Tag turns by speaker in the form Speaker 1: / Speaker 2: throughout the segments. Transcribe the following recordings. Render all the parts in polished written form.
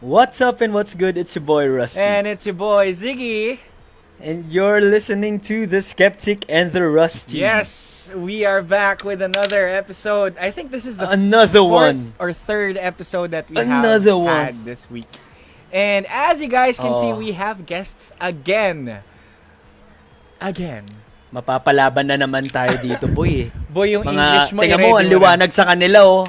Speaker 1: What's up and what's good? It's your boy Rusty.
Speaker 2: And it's your boy Ziggy.
Speaker 1: And you're listening to the Skeptic and the Rusty.
Speaker 2: Yes, we are back with another episode. I think this is the
Speaker 1: Another
Speaker 2: fourth
Speaker 1: one.
Speaker 2: or third episode that we
Speaker 1: Another
Speaker 2: have
Speaker 1: one.
Speaker 2: had this week. And as you guys can see,
Speaker 1: Oh.
Speaker 2: we have guests again.
Speaker 1: Mapapalaban na naman tayo dito, boy.
Speaker 2: Boy, yung
Speaker 1: Mga,
Speaker 2: English mo,
Speaker 1: tingnan
Speaker 2: i-ready
Speaker 1: mo, ang
Speaker 2: na.
Speaker 1: liwanag sa kanila, oh.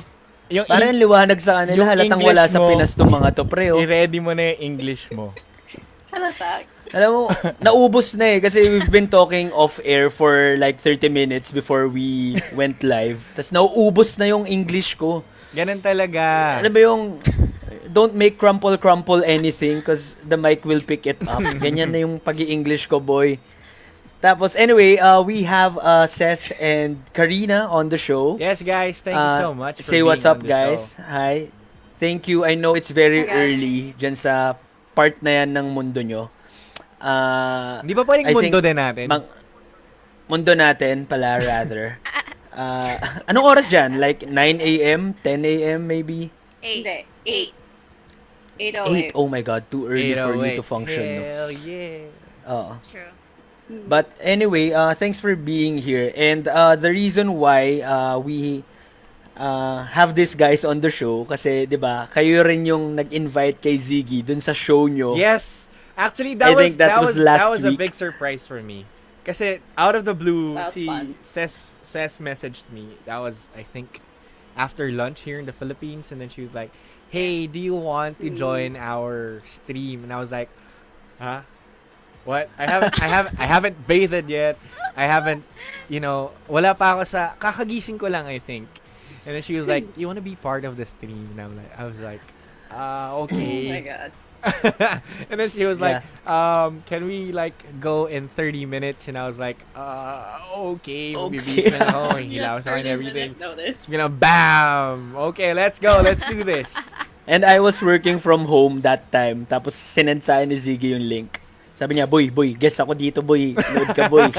Speaker 2: Yung
Speaker 1: Parang liwanag sa kanila,
Speaker 2: yung
Speaker 1: halatang
Speaker 2: English
Speaker 1: wala sa
Speaker 2: mo,
Speaker 1: Pinas tong mga to, pre, oh.
Speaker 2: I-ready mo na yung English mo.
Speaker 3: Halata.
Speaker 1: Alam mo, naubos na eh, kasi we've been talking off-air for like 30 minutes before we went live. Tapos nauubos na yung English ko.
Speaker 2: Ganun talaga.
Speaker 1: Ano ba yung, don't make crumple anything because the mic will pick it up. Ganyan na yung pag-i-English ko, boy. Tapos, anyway, we have Cess and Karina on the show.
Speaker 2: Yes, guys, thank you so much for
Speaker 1: Say
Speaker 2: being
Speaker 1: what's up,
Speaker 2: on the
Speaker 1: guys.
Speaker 2: show.
Speaker 1: Hi. Thank you. I know it's very
Speaker 3: Hi, guys.
Speaker 1: early dyan sa part na yan ng mundo nyo.
Speaker 2: Hindi ba pwedeng
Speaker 1: I
Speaker 2: mundo
Speaker 1: think
Speaker 2: din natin?
Speaker 1: Mundo natin pala, rather. Anong oras dyan? Like 9 a.m., 10 a.m. maybe?
Speaker 3: Hindi.
Speaker 1: 8.
Speaker 3: 8. 8:08.
Speaker 1: Oh my God, too early for you to
Speaker 2: 8:08.
Speaker 1: function. No?
Speaker 2: Hell yeah.
Speaker 1: Oo.
Speaker 4: True.
Speaker 1: But anyway, thanks for being here. And the reason why we have these guys on the show, kasi 'di ba, kayo rin yung nag-invite kay Ziggy dun sa show nyo.
Speaker 2: Yes. Actually,
Speaker 1: I think that was last
Speaker 2: that was a
Speaker 1: week.
Speaker 2: big surprise for me. Kasi out of the blue,
Speaker 3: That was fun.
Speaker 2: Cess messaged me. That was, I think, after lunch here in the Philippines, and then she was like, "Hey, do you want to join our stream?" And I was like, "Huh? What? I haven't bathed yet. I haven't, wala pa ako sa kakagising ko lang, I think." And then she was like, "You want to be part of the stream?" And I was like, okay.
Speaker 3: Oh my god.
Speaker 2: And then she was like, can we like go in 30 minutes? And I was like, okay. Magbibis na ako. Hilaw sa akin everything. It's gonna bam. Okay, let's go. Let's do this.
Speaker 1: And I was working from home that time. Tapos sinend sa akin ni Ziggy yung link. Sabi niya, boy, guess ako dito, boy. Load ka, boy.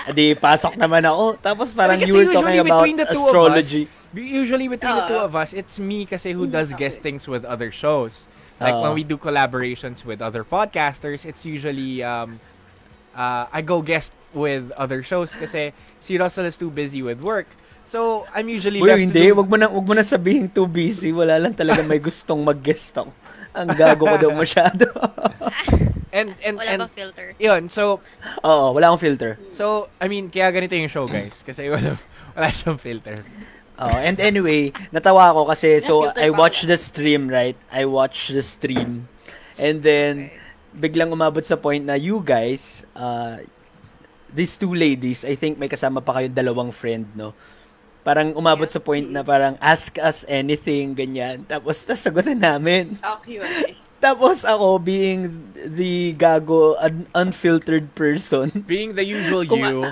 Speaker 1: Adi, pasok naman ako. Tapos parang
Speaker 2: Kasi
Speaker 1: you were
Speaker 2: usually
Speaker 1: talking about
Speaker 2: between the two of
Speaker 1: astrology.
Speaker 2: Usually between the two of us, it's me kasi who does guestings with other shows. Like when we do collaborations with other podcasters, it's usually I go guest with other shows kasi si Russell is too busy with work. So I'm usually
Speaker 1: Boy,
Speaker 2: left
Speaker 1: hindi.
Speaker 2: to do...
Speaker 1: Wag mo na sabihin too busy. Wala lang talaga may gustong mag-guest ako. Ang gago ko daw masyado.
Speaker 2: And
Speaker 4: Wala bang filter?
Speaker 2: yun, so
Speaker 1: Oo, wala akong filter.
Speaker 2: I mean, kaya ganito yung show, guys, kasi wala siyang filter.
Speaker 1: Oh, and anyway, natawa ako kasi so
Speaker 3: filter
Speaker 1: I
Speaker 3: pa
Speaker 1: watched
Speaker 3: ako.
Speaker 1: the stream, right? I watched the stream. And then biglang umabot sa point na you guys, these two ladies, I think may kasama pa kayong dalawang friend, no? Parang umabot sa point na parang ask us anything, ganyan. Tapos nasagutan namin.
Speaker 3: Q&A.
Speaker 1: Tapos ako being the gago, unfiltered person.
Speaker 2: Being the usual
Speaker 1: Kung-
Speaker 2: you.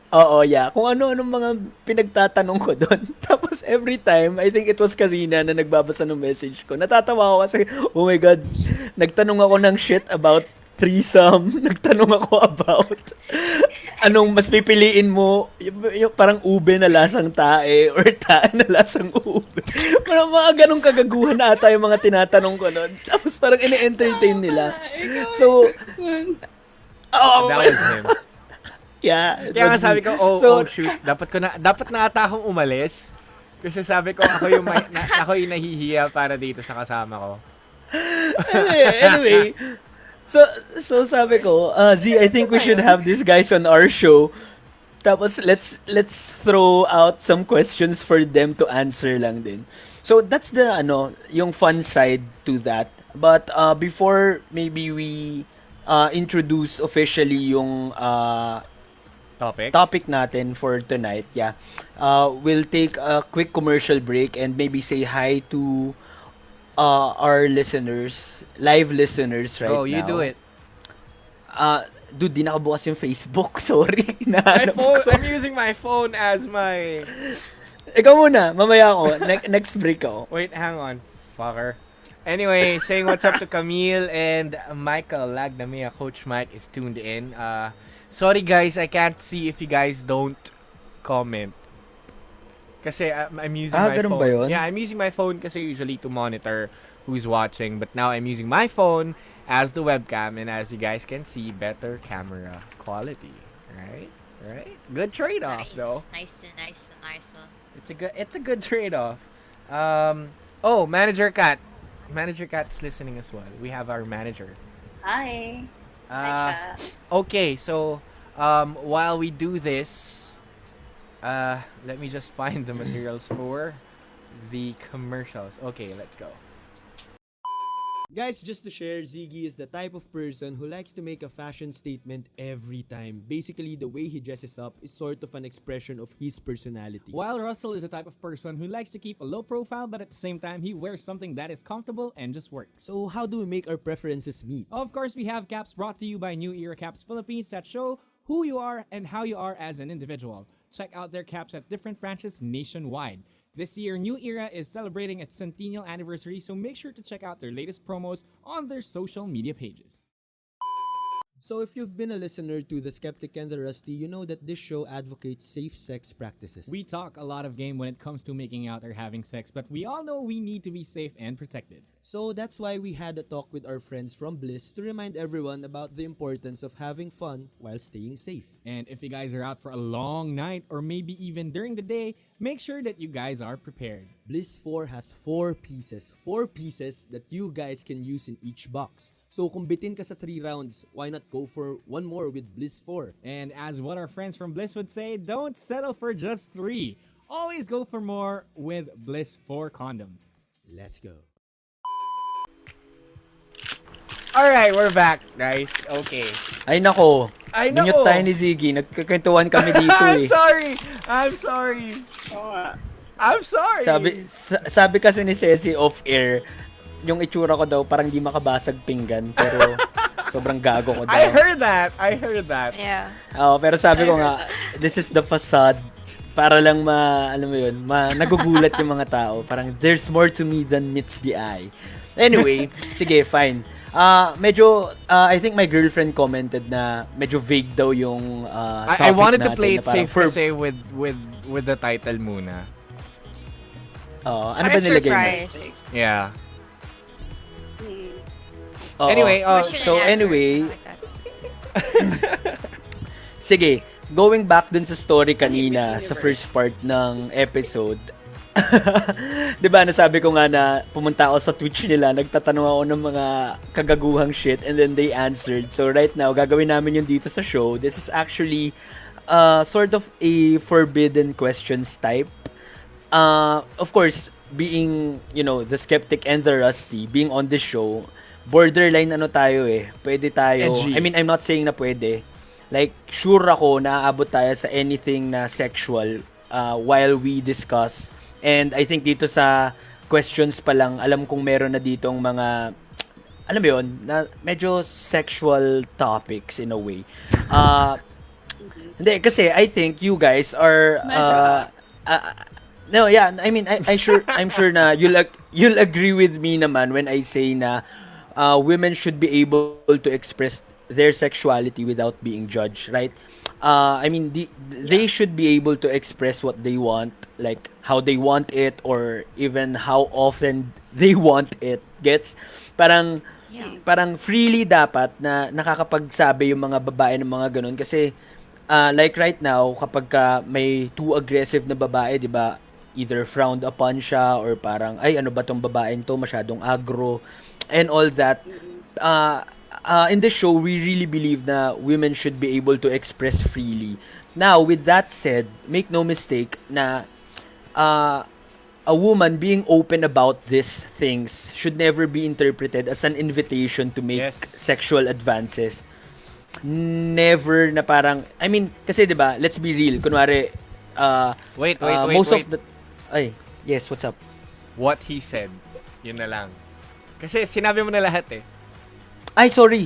Speaker 1: Oo, yeah. Kung ano-anong mga pinagtatanong ko doon. Tapos every time, I think it was Karina na nagbabasa ng message ko. Natatawa ako kasi, oh my God, nagtanong ako ng shit about threesome. Nagtanong ako about anong mas pipiliin mo, yung parang ube na lasang tae or tae na lasang ube. Parang mga ganong kagaguhan na ata yung mga tinatanong ko noon. Tapos parang ine-entertain nila. So,
Speaker 2: That was him.
Speaker 1: yeah. it
Speaker 2: Kaya nga
Speaker 1: was
Speaker 2: sabi
Speaker 1: me.
Speaker 2: ko, oh
Speaker 1: So,
Speaker 2: shoot, dapat na ata akong umalis. Kasi sabi ko, ako yung nahihiya para dito sa kasama ko.
Speaker 1: anyway, so sabi ko, Z, I think we should have these guys on our show. Tapos let's throw out some questions for them to answer lang din. So that's the yung fun side to that. But before maybe we introduce officially yung topic natin for tonight, yeah. We'll take a quick commercial break and maybe say hi to our listeners, live listeners right now.
Speaker 2: Oh, you do it.
Speaker 1: Dude, di nakabukas yung Facebook. Sorry.
Speaker 2: My
Speaker 1: Nahanap
Speaker 2: phone,
Speaker 1: ko.
Speaker 2: I'm using my phone as my...
Speaker 1: Ikaw muna. Mamaya ako. Next break ako.
Speaker 2: Wait, hang on, fucker. Anyway, saying what's up to Camille and Michael Lagdamia. Coach Mike is tuned in. Sorry guys, I can't see if you guys don't comment. Kasi I'm using my
Speaker 1: ganun
Speaker 2: phone.
Speaker 1: ba yun?
Speaker 2: Yeah, I'm using my phone kasi usually to monitor who's watching, but now I'm using my phone as the webcam, and as you guys can see, better camera quality. Right? Right? Good trade-off, though.
Speaker 4: Nice.
Speaker 2: It's a good trade-off. Oh, Manager Cat. Manager Cat's listening as well. We have our manager.
Speaker 3: Hi.
Speaker 2: Uh,
Speaker 3: Hi, Kat.
Speaker 2: okay, so while we do this, let me just find the materials for the commercials. Okay, let's go.
Speaker 5: Guys, just to share, Ziggy is the type of person who likes to make a fashion statement every time. Basically, the way he dresses up is sort of an expression of his personality.
Speaker 6: While Russell is the type of person who likes to keep a low profile, but at the same time, he wears something that is comfortable and just works.
Speaker 5: So how do we make our preferences meet?
Speaker 6: Of course, we have caps brought to you by New Era Caps Philippines that show who you are and how you are as an individual. Check out their caps at different branches nationwide. This year, New Era is celebrating its centennial anniversary, so make sure to check out their latest promos on their social media pages.
Speaker 5: So if you've been a listener to The Skeptic and the Rusty, you know that this show advocates safe sex practices.
Speaker 6: We talk a lot of game when it comes to making out or having sex, but we all know we need to be safe and protected.
Speaker 5: So that's why we had a talk with our friends from Bliss to remind everyone about the importance of having fun while staying safe.
Speaker 6: And if you guys are out for a long night or maybe even during the day, make sure that you guys are prepared.
Speaker 5: Bliss 4 has 4 pieces. 4 pieces that you guys can use in each box. So kung bitin ka sa 3 rounds, why not go for one more with Bliss 4?
Speaker 6: And as what our friends from Bliss would say, don't settle for just 3. Always go for more with Bliss 4 condoms.
Speaker 5: Let's go.
Speaker 2: Alright, we're back, guys. Okay.
Speaker 1: Ay nako.
Speaker 2: Ay,
Speaker 1: Minute
Speaker 2: nako.
Speaker 1: tayo ni Ziggy. Nagkakwentuhan kami dito
Speaker 2: I'm
Speaker 1: eh.
Speaker 2: sorry. I'm sorry. I'm sorry.
Speaker 1: Sabi kasi ni Ceci off-air, yung itsura ko daw parang di makabasag pinggan. Pero sobrang gago ko daw.
Speaker 2: I heard that.
Speaker 4: Yeah.
Speaker 1: Oo, pero sabi ko nga, this is the facade. Para lang alam mo yun, nagugulat yung mga tao. Parang, there's more to me than meets the eye. Anyway, sige, fine. I think my girlfriend commented na medyo vague daw yung topic
Speaker 2: I wanted to
Speaker 1: natin
Speaker 2: play
Speaker 1: na
Speaker 2: it
Speaker 1: parang
Speaker 2: safe kasi with the title muna.
Speaker 1: ano ba
Speaker 4: What a
Speaker 1: nilagay mo?
Speaker 4: surprise.
Speaker 2: Yeah.
Speaker 1: Oo.
Speaker 2: Anyway,
Speaker 4: Question
Speaker 1: so
Speaker 4: and answer,
Speaker 1: anyway,
Speaker 4: something like that.
Speaker 1: sige, going back dun sa story kanina sa first part ng episode. 'Di ba nasabi ko nga na pumunta ako sa Twitch nila, nagtatanong ako ng mga kagaguhang shit and then they answered. So right now, gagawin namin yun dito sa show. This is actually sort of a forbidden questions type. Of course, being, the Skeptic and the Rusty, being on this show, borderline tayo eh. Pwede tayo.
Speaker 2: Edgy.
Speaker 1: I mean, I'm not saying na pwede. Like, sure ako na aabot tayo sa anything na sexual while we discuss. And I think dito sa questions pa lang, alam kong meron na ditong mga, alam mo yun, na medyo sexual topics in a way. Hindi, kasi I think you guys are, no, yeah, I mean, I'm sure na you'll agree with me naman when I say na women should be able to express their sexuality without being judged, right? I mean, they should be able to express what they want, like how they want it, or even how often they want it. Gets? Parang freely dapat na nakakapagsabi yung mga babae ng mga ganun. Kasi, like right now, kapag may too aggressive na babae, di ba, either frowned upon siya, or parang, ay, ano ba tong babaeng to, masyadong aggro, and all that. In this show, we really believe na women should be able to express freely. Now, with that said, make no mistake na a woman being open about these things should never be interpreted as an invitation to make sexual advances. Never na parang, I mean, kasi 'di ba, let's be real. Kunwari,
Speaker 2: Wait.
Speaker 1: most of the, ay, yes, what's up?
Speaker 2: What he said, yun na lang. Kasi sinabi mo na lahat eh.
Speaker 1: Ay, sorry,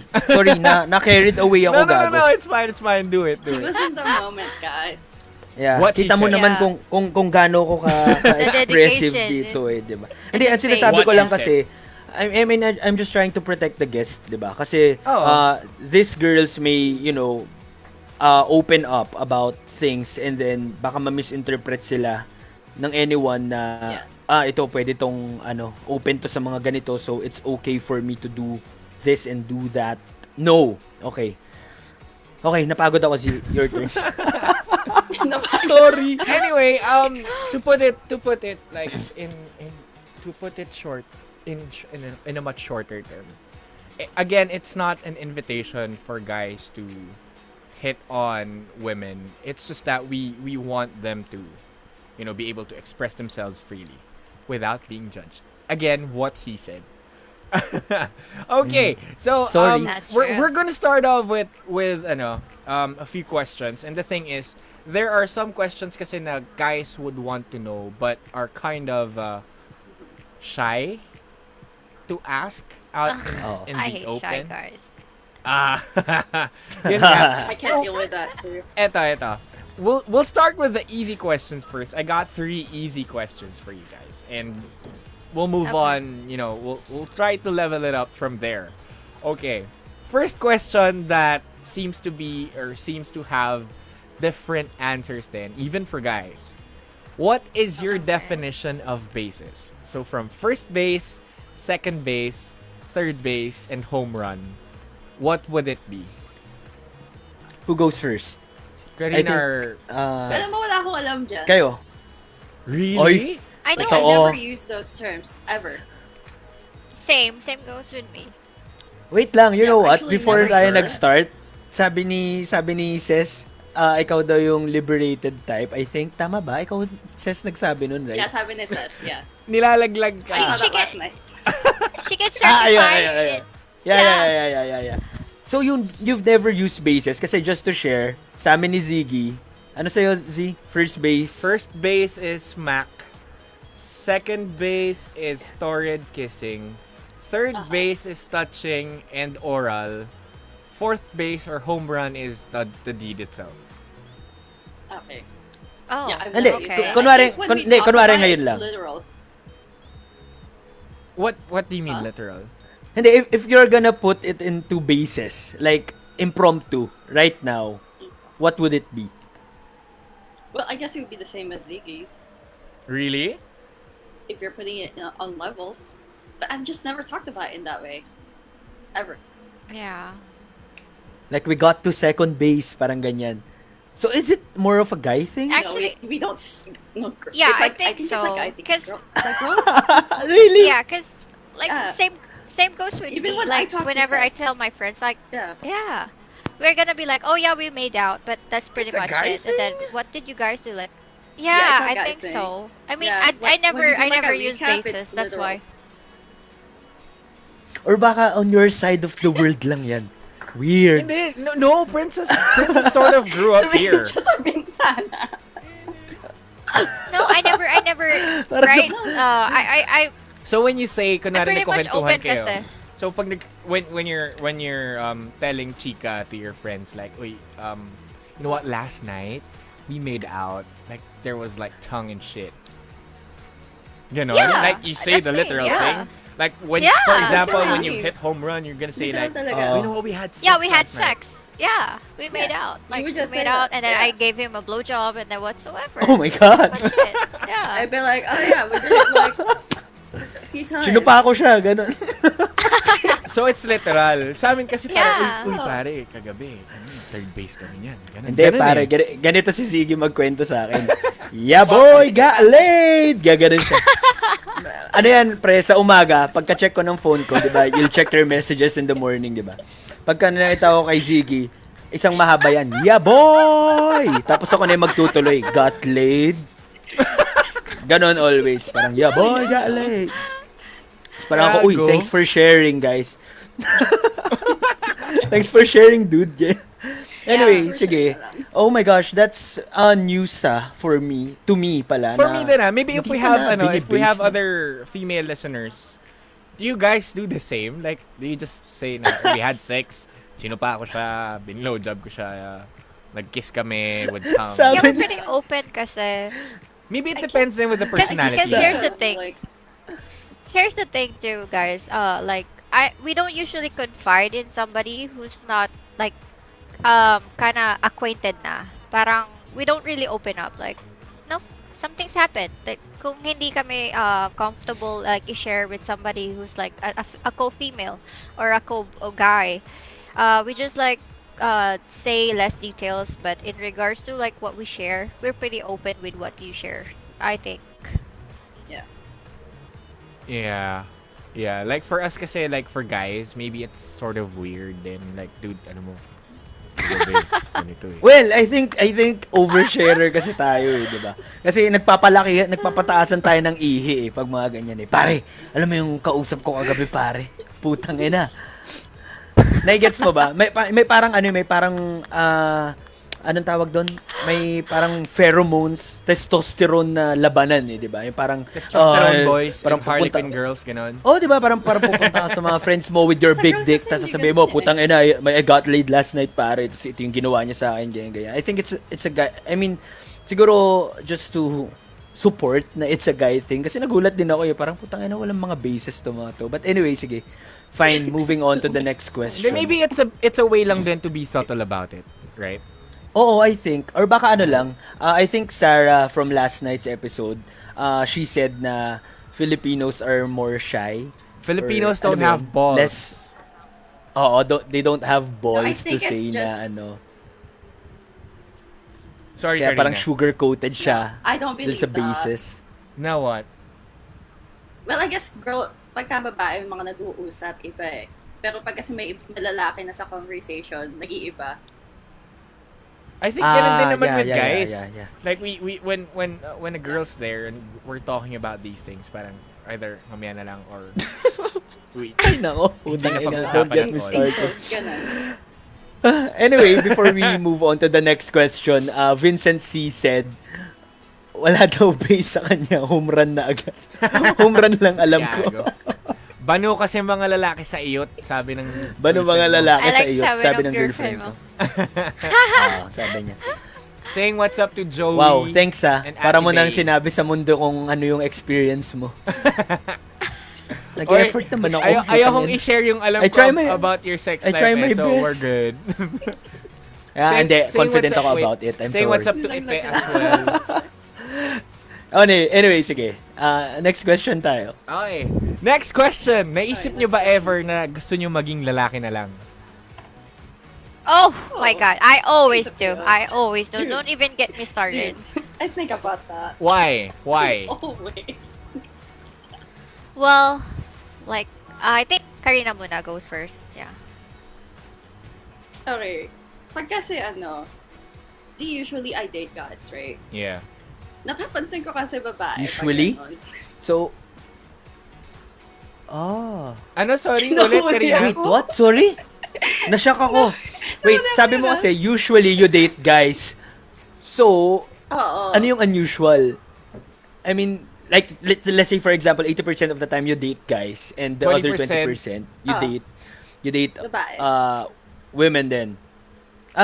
Speaker 1: na-carried away ako, gago.
Speaker 2: No, it's fine. Do it.
Speaker 3: He was in the moment, guys.
Speaker 1: Yeah,
Speaker 2: What he
Speaker 1: kita mo
Speaker 2: said.
Speaker 1: naman
Speaker 4: Yeah.
Speaker 1: kung gaano ko ka-expressive
Speaker 4: dedication.
Speaker 1: dito eh, 'di ba?
Speaker 4: And
Speaker 1: Hindi,
Speaker 4: the
Speaker 1: ang sinasabi
Speaker 2: faith.
Speaker 1: ko lang
Speaker 2: What
Speaker 1: kasi
Speaker 2: he
Speaker 1: I mean, I'm just trying to protect the guest, 'di ba? Kasi
Speaker 2: Oo.
Speaker 1: these girls may, open up about things and then baka ma-misinterpret sila ng anyone na ito pwede tong open to sa mga ganito, so it's okay for me to do this and do that. No. Okay, napagod ako. Your turn. Sorry.
Speaker 2: Anyway, to put it like to put it short in a much shorter term. Again, it's not an invitation for guys to hit on women. It's just that we want them to, be able to express themselves freely without being judged. Again, what he said. Okay, so
Speaker 1: Sorry.
Speaker 4: That's
Speaker 2: we're
Speaker 4: true.
Speaker 2: gonna start off with a few questions, and the thing is, there are some questions kasi na guys would want to know but are kind of shy to ask out in
Speaker 4: I
Speaker 2: the
Speaker 4: hate
Speaker 2: open.
Speaker 4: shy guys.
Speaker 2: Yun nga.
Speaker 3: I can't deal with that too.
Speaker 2: Eto. We'll start with the easy questions first. I got 3 easy questions for you guys, and we'll move
Speaker 4: Okay.
Speaker 2: on. We'll try to level it up from there. Okay. First question that seems to have different answers then, even for guys. What is your
Speaker 4: Okay.
Speaker 2: definition of bases? So from first base, second base, third base, and home run, what would it be?
Speaker 1: Who goes first?
Speaker 2: Karina
Speaker 1: I
Speaker 2: or
Speaker 3: Alam mo, wala akong alam dyan.
Speaker 1: Kayo.
Speaker 2: really?
Speaker 4: I know.
Speaker 3: Like, I
Speaker 1: Totoo.
Speaker 3: never use those terms, ever.
Speaker 4: Same goes with me.
Speaker 1: Wait lang, you
Speaker 3: Yeah,
Speaker 1: know what?
Speaker 3: actually,
Speaker 1: Before
Speaker 3: never
Speaker 1: tayo
Speaker 3: heard.
Speaker 1: nag-start, sabi ni Cess, ikaw daw yung liberated type. I think, tama ba? Ikaw, Cess, nagsabi nun, right?
Speaker 3: Yeah, sabi ni Seth, yeah.
Speaker 2: Nilalaglag
Speaker 3: I saw
Speaker 2: ka.
Speaker 4: She
Speaker 3: that last
Speaker 4: get-
Speaker 3: night.
Speaker 4: She gets
Speaker 1: Ayun,
Speaker 4: certified.
Speaker 1: ayun. Yeah. So, you've never used bases kasi just to share, sa amin ni Ziggy, ano sa'yo, Z? First base?
Speaker 2: First base is smack. Second base is torrid kissing. Third base is touching and oral. Fourth base or home run is the deed itself.
Speaker 3: Okay.
Speaker 4: Oh,
Speaker 3: Yeah, I've
Speaker 1: Hindi,
Speaker 3: never used
Speaker 4: okay.
Speaker 3: that.
Speaker 1: kunwari-
Speaker 3: I think when we
Speaker 1: hindi,
Speaker 3: talk
Speaker 1: kunwari
Speaker 3: about it,
Speaker 1: ngayon
Speaker 3: it's
Speaker 1: lang.
Speaker 3: literal.
Speaker 2: What do you mean
Speaker 3: Huh?
Speaker 2: literal?
Speaker 1: Hindi, if you're gonna put it into bases, like impromptu, right now, what would it be?
Speaker 3: Well, I guess it would be the same as Ziggy's
Speaker 2: Really?
Speaker 3: if you're putting it on levels. But I've just never talked about it in that way. Ever.
Speaker 4: yeah.
Speaker 1: Like, we got to second base, parang ganyan. So, is it more of a guy thing?
Speaker 4: Actually-
Speaker 3: no, we don't. No,
Speaker 4: Yeah,
Speaker 3: it's like,
Speaker 4: I think
Speaker 3: it's like
Speaker 4: so,
Speaker 3: guy things.
Speaker 4: 'cause-
Speaker 3: Like girls.
Speaker 1: Really?
Speaker 4: Yeah, cause like
Speaker 3: Yeah.
Speaker 4: same goes with
Speaker 3: Even
Speaker 4: me.
Speaker 3: when I
Speaker 4: Like
Speaker 3: talk to
Speaker 4: whenever I
Speaker 3: Cess.
Speaker 4: tell my friends, like,
Speaker 3: Yeah.
Speaker 4: yeah, we're gonna be like, oh yeah, we made out, but that's pretty
Speaker 2: It's a
Speaker 4: much
Speaker 2: guy
Speaker 4: it. And then what did you guys do? Like, yeah,
Speaker 3: Yeah, it's a
Speaker 4: I
Speaker 3: guy
Speaker 4: think
Speaker 3: thing.
Speaker 4: so. I mean,
Speaker 3: Yeah,
Speaker 4: I
Speaker 3: when
Speaker 4: never
Speaker 3: you do,
Speaker 4: I
Speaker 3: like,
Speaker 4: never
Speaker 3: a
Speaker 4: use
Speaker 3: recap,
Speaker 4: bases.
Speaker 3: it's
Speaker 4: That's
Speaker 3: literal.
Speaker 4: why.
Speaker 1: Or baka on your side of the world lang yan. Weird.
Speaker 2: Hindi, no, Princess sort of grew up here.
Speaker 3: Just a bintana.
Speaker 4: No, I never.
Speaker 1: Parang-
Speaker 4: Right? I
Speaker 2: So when you say
Speaker 4: I'm
Speaker 2: kunwari
Speaker 4: pretty much
Speaker 2: nagkukwentuhan
Speaker 4: open
Speaker 2: kayo.
Speaker 4: kasi.
Speaker 2: So pag when you're telling chika to your friends like, "Uy, you know what, last night we made out, like there was like tongue and shit." You know,
Speaker 4: Yeah,
Speaker 2: like you say the
Speaker 4: that's me,
Speaker 2: literal
Speaker 3: yeah.
Speaker 2: thing. Like when,
Speaker 4: Yeah,
Speaker 2: for example,
Speaker 3: that's
Speaker 2: when
Speaker 3: right.
Speaker 2: you hit home run, you're gonna say like,
Speaker 3: Literal talaga.
Speaker 2: "You know what, we had sex
Speaker 4: Yeah, we had
Speaker 2: last night."
Speaker 4: sex. Yeah, we made out. Like
Speaker 3: would
Speaker 4: we
Speaker 3: just
Speaker 4: made
Speaker 3: say
Speaker 4: out,
Speaker 3: that,
Speaker 4: and then
Speaker 3: yeah.
Speaker 4: I gave him a blowjob, and then whatsoever.
Speaker 1: Oh my God.
Speaker 4: But shit, yeah.
Speaker 3: I'd be like, oh yeah, we did it like a few times.
Speaker 1: Sinupa ko siya, ganun.
Speaker 2: So it's literal. Sa amin kasi
Speaker 4: Yeah.
Speaker 2: parang, uy pare, kagabi, third base kami niyan. Ganun,
Speaker 1: Hindi,
Speaker 2: ganun
Speaker 1: pare,
Speaker 2: eh.
Speaker 1: ganito si Ziggy magkwento sa akin. Yeah, boy, got laid! Gaganon siya. Ano yan, pre, sa umaga, pagka-check ko ng phone ko, di ba, you'll check your messages in the morning, di ba? Pagka nakita ko kay Ziggy, isang mahaba yan, yeah, boy! Tapos ako na yung magtutuloy, got laid? Ganon always. Parang, yeah, boy, got laid. Tapos parang ako, uy,
Speaker 2: Gago.
Speaker 1: thanks for sharing, guys. Thanks for sharing, dude. Anyway,
Speaker 3: for
Speaker 1: sige.
Speaker 3: sharing.
Speaker 1: Oh my gosh, that's news for me. To me pala.
Speaker 2: For
Speaker 1: na,
Speaker 2: me din maybe if
Speaker 1: hindi
Speaker 2: we
Speaker 1: ka
Speaker 2: have
Speaker 1: na
Speaker 2: if we have
Speaker 1: binibase na.
Speaker 2: other female listeners, do you guys do the same? Like, do you just say na we had sex, sinupa ko siya, binlowjob ko siya, nag-kiss kami with tongue.
Speaker 1: Sabi-
Speaker 4: Yeah, we're pretty open kasi.
Speaker 2: Maybe it depends then with the
Speaker 4: Because
Speaker 2: personality.
Speaker 4: here's the thing.
Speaker 3: Like,
Speaker 4: Here's the thing too, guys. Like we don't usually confide in somebody who's not like kind of acquainted na. Parang we don't really open up. Like, no, something's happened. Like, kung hindi kami comfortable like i-share with somebody who's like a co-female or a guy, we just like say less details. But in regards to like what we share, we're pretty open with what you share, I think.
Speaker 3: Yeah.
Speaker 2: Yeah. Yeah, like for us kasi, like for guys, maybe it's sort of weird then like, dude, ano mo? Gabi, ganito eh.
Speaker 1: Well, I think oversharer kasi tayo eh, 'di ba? Kasi nagpapataasan tayo ng ihi eh pag mga ganyan eh. Pare, alam mo yung kausap ko kagabi, pare. Putang ina. Naigets mo ba? May parang may parang anong tawag doon? May parang pheromones, testosterone na labanan eh, 'di ba? Yung parang
Speaker 2: Testosterone boys,
Speaker 1: parang
Speaker 2: parang Harlequin girls, ganon.
Speaker 1: Oh, 'di ba? Parang pupunta ka sa mga friends mo with your
Speaker 3: Sa
Speaker 1: big
Speaker 3: girls
Speaker 1: dick,
Speaker 3: kasi
Speaker 1: tapos
Speaker 3: hindi
Speaker 1: sasabihin mo,
Speaker 3: ganun
Speaker 1: putang ina, I got laid last night, pare. Tapos ito yung ginawa niya sa akin, ganyan. I think it's a guy, I mean, siguro just to support na it's a guy thing kasi nagulat din ako parang putang ina, walang mga basis to mga to. But anyway, sige. Fine, moving on to the next question.
Speaker 2: Then maybe it's a way lang din to be subtle about it, right?
Speaker 1: Oo, I think. Or baka ano lang, I think Sarah from last night's episode, she said na Filipinos are more shy.
Speaker 2: Filipinos
Speaker 1: Or,
Speaker 2: don't
Speaker 1: alam mo
Speaker 2: have
Speaker 1: yun,
Speaker 2: balls.
Speaker 1: they don't have balls to
Speaker 3: think
Speaker 1: say
Speaker 3: it's
Speaker 1: na
Speaker 3: just-
Speaker 2: Sorry,
Speaker 1: Kaya
Speaker 2: Karina.
Speaker 1: parang sugar-coated siya
Speaker 3: I don't
Speaker 1: dun
Speaker 3: believe
Speaker 1: sa
Speaker 3: that.
Speaker 1: basis.
Speaker 2: Now what?
Speaker 3: Well, I guess pagka babae yung mga nag-uusap, iba eh. Pero pag kasi may lalaki na sa conversation, nag-iiba.
Speaker 2: I think ganun din naman
Speaker 1: yeah,
Speaker 2: with
Speaker 1: yeah,
Speaker 2: guys.
Speaker 1: yeah.
Speaker 2: Like we when a girl's there and we're talking about these things, parang either mamaya na lang or we
Speaker 1: Ay, nako.
Speaker 2: Hindi
Speaker 1: Putang
Speaker 2: na
Speaker 1: ina.
Speaker 2: pag-usapan
Speaker 1: Don't get
Speaker 2: ng
Speaker 1: me
Speaker 2: all.
Speaker 1: started.
Speaker 3: Ganun.
Speaker 1: Anyway, before we move on to the next question, Vincent C. said, wala daw base sa kanya, home run na agad. Home run lang alam ko.
Speaker 2: Yago. Bano kasi mga lalaki sa iyot, sabi ng
Speaker 1: Bano mga
Speaker 2: girlfriend mo.
Speaker 1: lalaki
Speaker 4: I
Speaker 1: sa
Speaker 4: like
Speaker 1: iyo,
Speaker 4: sabi
Speaker 1: sabi
Speaker 4: ng
Speaker 1: ng girlfriend
Speaker 4: girlfriend
Speaker 1: ko.
Speaker 4: mo.
Speaker 1: Sabi niya.
Speaker 2: Saying what's up to Joey.
Speaker 1: Wow, thanks
Speaker 2: and
Speaker 1: Para
Speaker 2: Ate
Speaker 1: mo nang
Speaker 2: May.
Speaker 1: sinabi sa mundo kung ano yung experience mo. Nag-effort naman ako.
Speaker 2: Ayaw kong i-share yung alam
Speaker 1: I
Speaker 2: ko
Speaker 1: try my-
Speaker 2: about your sex
Speaker 1: I
Speaker 2: life,
Speaker 1: try my
Speaker 2: so
Speaker 1: best.
Speaker 2: we're good.
Speaker 1: Hindi,
Speaker 2: Saying
Speaker 1: confident
Speaker 2: what's up-
Speaker 1: ako
Speaker 2: wait,
Speaker 1: about it. I'm
Speaker 2: saying
Speaker 1: sorry.
Speaker 2: what's up to Ipe as well.
Speaker 1: Anyway, sige. Next question tayo.
Speaker 2: Okay. Next question. Naisip nyo ba ever na gusto nyo maging lalaki na lang?
Speaker 4: Oh my god, I always
Speaker 3: It's a
Speaker 4: do.
Speaker 3: bit.
Speaker 4: I always do.
Speaker 3: Dude.
Speaker 4: Don't even get me started.
Speaker 3: Dude, I think about that.
Speaker 2: Why? Why?
Speaker 3: Always.
Speaker 4: Well, like, I think Karina muna goes first. Yeah.
Speaker 3: Okay. Pag kasi usually I date guys, right?
Speaker 2: Yeah.
Speaker 3: Napapansin ko kasi babae. pag
Speaker 1: Usually?
Speaker 3: ganon.
Speaker 1: So,
Speaker 2: Ano, sorry,
Speaker 3: No,
Speaker 2: ulit, Karina?
Speaker 1: wait, what? Sorry? Nashock ako. Wait, sabi mo kasi, usually you date guys. So,
Speaker 3: Oo.
Speaker 1: ano yung unusual? I mean, like, let's say for example, 80% of the time you date guys and the other 20% you
Speaker 3: Ah.
Speaker 1: date
Speaker 3: Babae.
Speaker 1: women then.